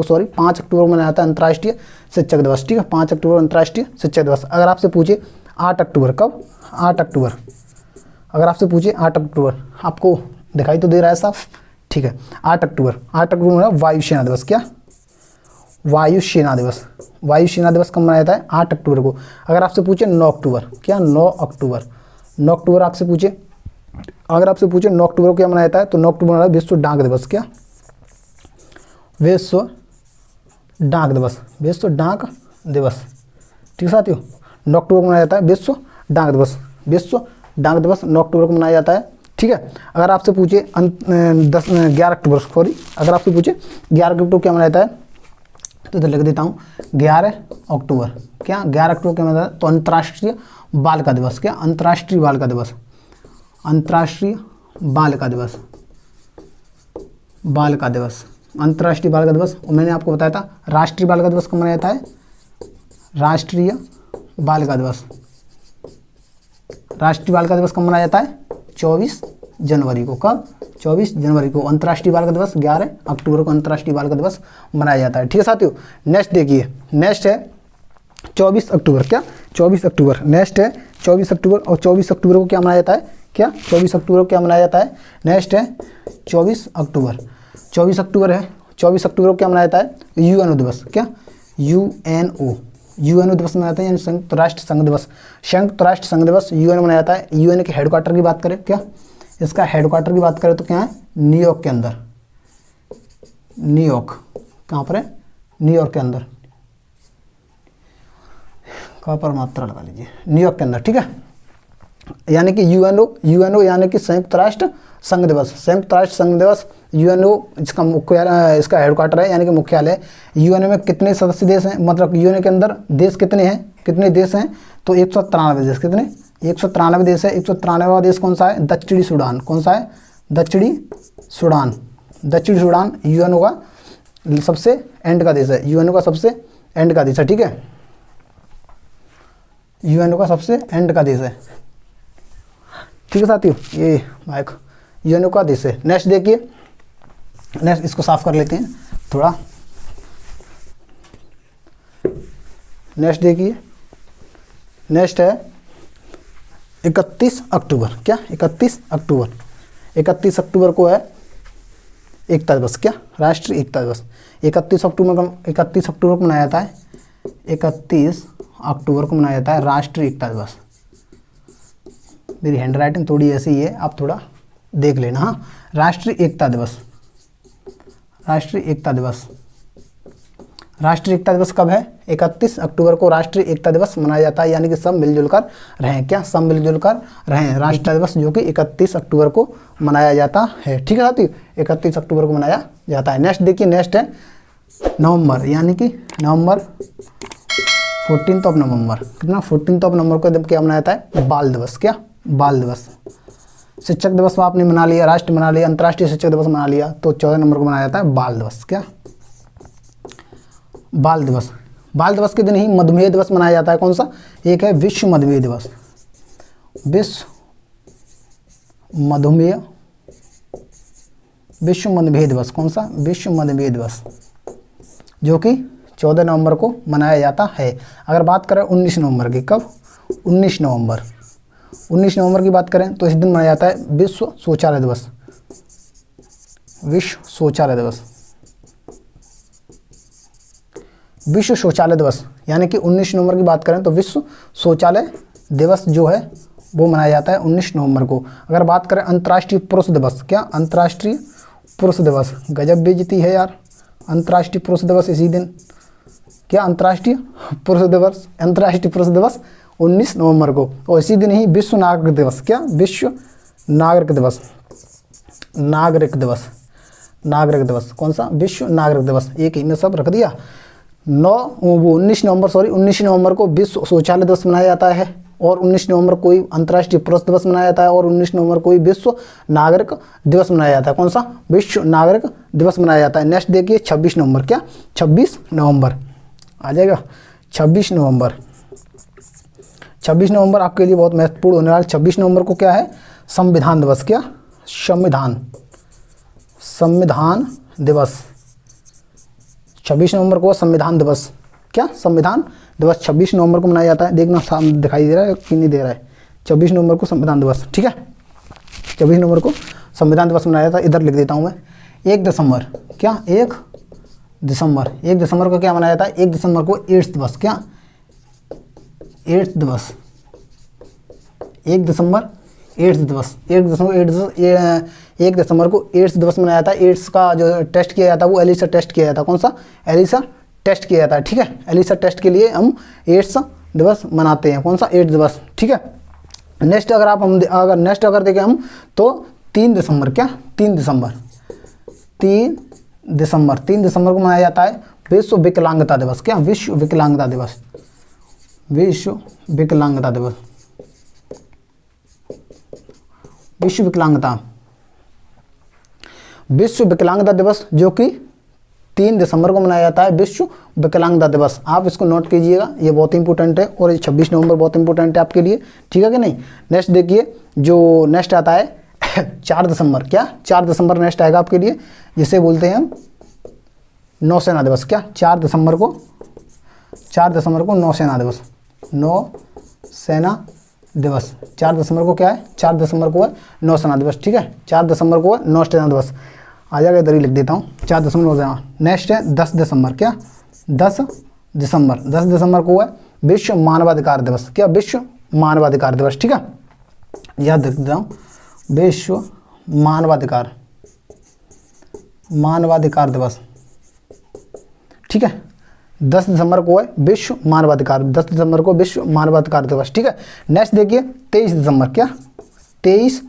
को मनाया जाता है अंतर्राष्ट्रीय शिक्षक दिवस, ठीक है, 5 अक्टूबर अंतर्राष्ट्रीय शिक्षक दिवस। अगर आपसे पूछे 8 अक्टूबर, कब? 8 अक्टूबर, अगर आपसे पूछे 8 अक्टूबर, आपको दिखाई तो दे रहा है साफ, ठीक है, 8 अक्टूबर वायुसेना दिवस, क्या वायुसेना दिवस। वायुसेना दिवस कब मनाया जाता है? 8 अक्टूबर को। अगर आपसे पूछे 9 अक्टूबर, क्या 9 अक्टूबर आपसे पूछे, अगर आपसे पूछे 9 अक्टूबर को क्या मनाया जाता है, तो 9 अक्टूबर विश्व डाक दिवस, क्या विश्व डाक दिवस, विश्व डाक दिवस, ठीक है साथियों, 9 अक्टूबर को मनाया जाता है विश्व डाक दिवस, विश्व डाक दिवस 9 अक्टूबर को मनाया जाता है, ठीक है। अगर आपसे पूछे 11 अक्टूबर, सॉरी, अगर आपसे पूछे 11 अक्टूबर क्या मनाया जाता है, तो इधर लिख देता हूँ 11 अक्टूबर, क्या 11 अक्टूबर क्या मनाया जाता है, तो अंतर्राष्ट्रीय बालिका दिवस, क्या अंतर्राष्ट्रीय बालिका दिवस, अंतर्राष्ट्रीय बालिका दिवस, बालिका दिवस, अंतर्राष्ट्रीय बालिका दिवस। और मैंने आपको बताया था राष्ट्रीय बालिका दिवस कब मनाया जाता है? राष्ट्रीय बालिका दिवस, राष्ट्रीय बालिका दिवस कब मनाया जाता है? 24 जनवरी को। कब? 24 जनवरी को। अंतर्राष्ट्रीय बालिका दिवस 11 अक्टूबर को अंतर्राष्ट्रीय बालिका दिवस मनाया जाता है, ठीक है साथियों। नेक्स्ट देखिए, नेक्स्ट है 24 अक्टूबर, क्या 24 अक्टूबर, नेक्स्ट है 24 अक्टूबर, और 24 अक्टूबर को क्या मनाया जाता है, क्या 24 अक्टूबर को क्या मनाया जाता है, नेक्स्ट है 24 अक्टूबर, 24 अक्टूबर है, 24 अक्टूबर को क्या मनाया जाता है? यूएनओ दिवस, क्या यूएनओ दिवस मनाया जाता है, यानी संयुक्त राष्ट्र संघ दिवस, संयुक्त राष्ट्र संघ दिवस यूएनओ मनाया जाता है। यूएनओ के हेडक्वार्टर की बात करें, क्या इसका हेडक्वार्टर की बात करें तो क्या है? न्यूयॉर्क के अंदर, न्यूयॉर्क, कहाँ पर है? न्यूयॉर्क के अंदर, कहाँ पर मात्रा लगा लीजिए, न्यूयॉर्क के अंदर, ठीक है। यानी कि यूएनओ यानी कि संयुक्त राष्ट्र संघ दिवस, संयुक्त राष्ट्र संघ दिवस यूएनओ इसका मुख्यालय, इसका हेडक्वार्टर है, यानी कि मुख्यालय। यूएनओ में कितने सदस्य देश हैं, मतलब यूएनओ के अंदर देश कितने हैं, कितने देश हैं? तो 193 देश, कितने? 193 देश है। 193वां देश कौन सा है? दक्षिणी सूडान। कौन सा है? दक्षिणी सूडान। दक्षिणी सूडान यूएनओ का सबसे एंड का देश है, यूएनओ का सबसे एंड का देश है, ठीक है, यूएनओ का सबसे एंड का देश है, ठीक है साथियों, ये माइक यूएनओ का देश है। नेक्स्ट देखिए, नेक्स्ट इसको साफ कर लेते हैं थोड़ा। नेक्स्ट देखिए, नेक्स्ट है 31 अक्टूबर, क्या 31 अक्टूबर, 31 अक्टूबर को है एकता दिवस, क्या राष्ट्रीय एकता दिवस। 31 अक्टूबर को मनाया जाता है, 31 अक्टूबर को मनाया जाता है राष्ट्रीय एकता दिवस। मेरी हैंड राइटिंग थोड़ी ऐसी ही है, आप थोड़ा देख लेना, हाँ। राष्ट्रीय एकता दिवस, राष्ट्रीय एकता दिवस, राष्ट्रीय एकता दिवस कब है? 31 अक्टूबर को राष्ट्रीय एकता दिवस मनाया जाता है, यानी कि सब मिलजुल कर रहें, क्या सब मिलजुल कर रहें। राष्ट्रीय दिवस जो कि 31 अक्टूबर को मनाया जाता है, ठीक है साथियों, 31 अक्टूबर को मनाया जाता है। नेक्स्ट देखिए, नेक्स्ट है नवंबर, यानी कि नवंबर 14 ऑफ नवंबर, कितना 14 ऑफ नवंबर को क्या मनाया जाता है? बाल दिवस, क्या बाल दिवस। शिक्षक दिवस आपने मना लिया, राष्ट्र मना लिया, अंतर्राष्ट्रीय शिक्षक दिवस मना लिया, तो 14 नंबर को मनाया जाता है बाल दिवस, क्या बाल दिवस। बाल दिवस के दिन ही मधुमेह दिवस मनाया जाता है, कौन सा? एक है विश्व मधुमेह दिवस, विश्व मधुमेह दिवस, कौन सा? विश्व मधुमेह दिवस, जो कि 14 नवंबर को मनाया जाता है। अगर बात करें 19 नवंबर की, कब? 19 नवंबर की बात करें तो इस दिन मनाया जाता है विश्व शौचालय दिवस, विश्व शौचालय दिवस, विश्व शौचालय दिवस। यानी कि 19 नवंबर की बात करें तो विश्व शौचालय दिवस जो है वो मनाया जाता है 19 नवंबर को। अगर बात करें अंतर्राष्ट्रीय पुरुष दिवस, क्या अंतर्राष्ट्रीय पुरुष दिवस, गजब बेइज्जती है यार, अंतर्राष्ट्रीय पुरुष दिवस इसी दिन, क्या अंतर्राष्ट्रीय पुरुष दिवस, अंतर्राष्ट्रीय पुरुष दिवस 19 नवंबर को। और इसी दिन ही विश्व नागरिक दिवस, क्या विश्व नागरिक दिवस, नागरिक दिवस, नागरिक दिवस, कौन सा? विश्व नागरिक दिवस, एक ही में सब रख दिया। 19 नवंबर को विश्व शौचालय दिवस मनाया जाता है, और 19 नवंबर को ही अंतर्राष्ट्रीय पुरुष दिवस मनाया जाता है, और 19 नवंबर को ही विश्व नागरिक दिवस मनाया जाता है। कौन सा? विश्व नागरिक दिवस मनाया जाता है। नेक्स्ट देखिए 26 नवंबर, क्या 26 नवंबर आ जाएगा। 26 नवंबर, 26 नवंबर आपके लिए बहुत महत्वपूर्ण होने वाला है। 26 नवंबर को क्या है? संविधान दिवस। क्या? संविधान दिवस। 26 नवंबर को संविधान दिवस, क्या संविधान दिवस 26 नवंबर को मनाया जाता है। देखना सामने दिखाई दे रहा है कि नहीं दे रहा है। 26 नवंबर को संविधान दिवस, ठीक है। 26 नवंबर को संविधान दिवस मनाया जाता है। इधर लिख देता हूँ मैं। 1 दिसंबर, क्या 1 दिसंबर, 1 दिसंबर को क्या मनाया जाता है? 1 दिसंबर को एड्स दिवस, क्या एड्स दिवस। 1 दिसंबर एड्स दिवस, 1 दिसंबर को एड्स दिवस मनाया जाता है। एड्स का जो टेस्ट किया जाता है वो एलिसा टेस्ट किया जाता है। कौन सा? एलिसा टेस्ट किया जाता है, ठीक है। एलिसा टेस्ट के लिए हम एड्स दिवस मनाते हैं। कौन सा? एड्स दिवस, ठीक है। नेक्स्ट अगर देखें हम तो 3 दिसंबर, क्या 3 दिसंबर, 3 दिसंबर को मनाया जाता है विश्व विकलांगता दिवस। क्या? विश्व विकलांगता दिवस, विश्व विकलांगता दिवस, विश्व विकलांगता दिवस जो कि 3 दिसंबर को मनाया जाता है, विश्व विकलांगता दिवस। आप इसको नोट कीजिएगा, ये बहुत इंपॉर्टेंट है, और ये 26 नवंबर बहुत इंपॉर्टेंट है आपके लिए, ठीक है कि नहीं। नेक्स्ट देखिए, जो नेक्स्ट आता है 4 दिसंबर, क्या 4 दिसंबर नेक्स्ट आएगा आपके लिए, जिसे बोलते हैं हम नौसेना दिवस। क्या 4 दिसंबर को नौसेना दिवस, नौसेना दिवस। 4 दिसंबर को क्या है? 4 दिसंबर को है नौसेना दिवस, ठीक है। 4 दिसंबर को है नौसेना दिवस, आ जाएगा, इधर ही लिख देता हूँ 4 दिसंबर नौसेना। नेक्स्ट है 10 दिसंबर, क्या 10 दिसंबर को है विश्व मानवाधिकार दिवस। क्या? विश्व मानवाधिकार दिवस, ठीक है। याद रख देता हूँ, विश्व मानवाधिकार दिवस, ठीक है। 10 दिसंबर को है विश्व मानवाधिकार, 10 दिसंबर को विश्व मानवाधिकार दिवस, ठीक है। नेक्स्ट देखिए 23 दिसंबर, क्या 23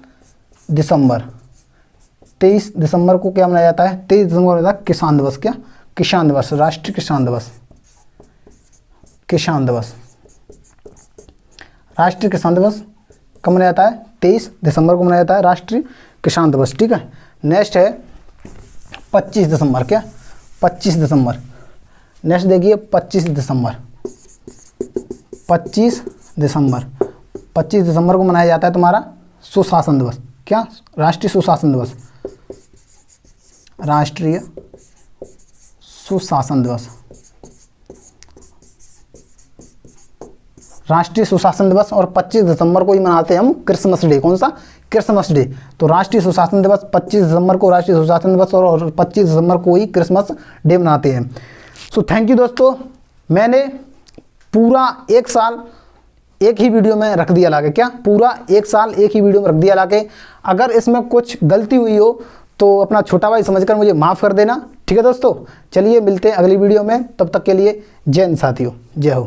दिसंबर को क्या मनाया जाता है? 23 दिसंबर को किसान दिवस। क्या? किसान दिवस, राष्ट्रीय किसान दिवस, राष्ट्रीय किसान दिवस कब मनाया जाता है? 23 दिसंबर को मनाया जाता है राष्ट्रीय किसान दिवस, ठीक है। नेक्स्ट है 25 दिसंबर, क्या 25 दिसंबर। नेक्स्ट देखिए 25 दिसंबर को मनाया जाता है तुम्हारा सुशासन दिवस। क्या? राष्ट्रीय सुशासन दिवस, राष्ट्रीय सुशासन दिवस, राष्ट्रीय सुशासन दिवस। और 25 दिसंबर को ही मनाते हैं हम क्रिसमस डे। कौन सा? Christmas day. तो राष्ट्रीय सुशासन दिवस 25 दिसंबर को राष्ट्रीय सुशासन दिवस, और 25 दिसंबर को ही क्रिसमस डे मनाते हैं। सो थैंक यू दोस्तों, मैंने पूरा 1 साल एक ही वीडियो में रख दिया लाके। क्या? पूरा 1 साल एक ही वीडियो में रख दिया लाके। अगर इसमें कुछ गलती हुई हो तो अपना छोटा भाई समझकर मुझे माफ़ कर देना, ठीक है दोस्तों। चलिए मिलते हैं अगली वीडियो में, तब तक के लिए जय हिंद साथियों, जय हो।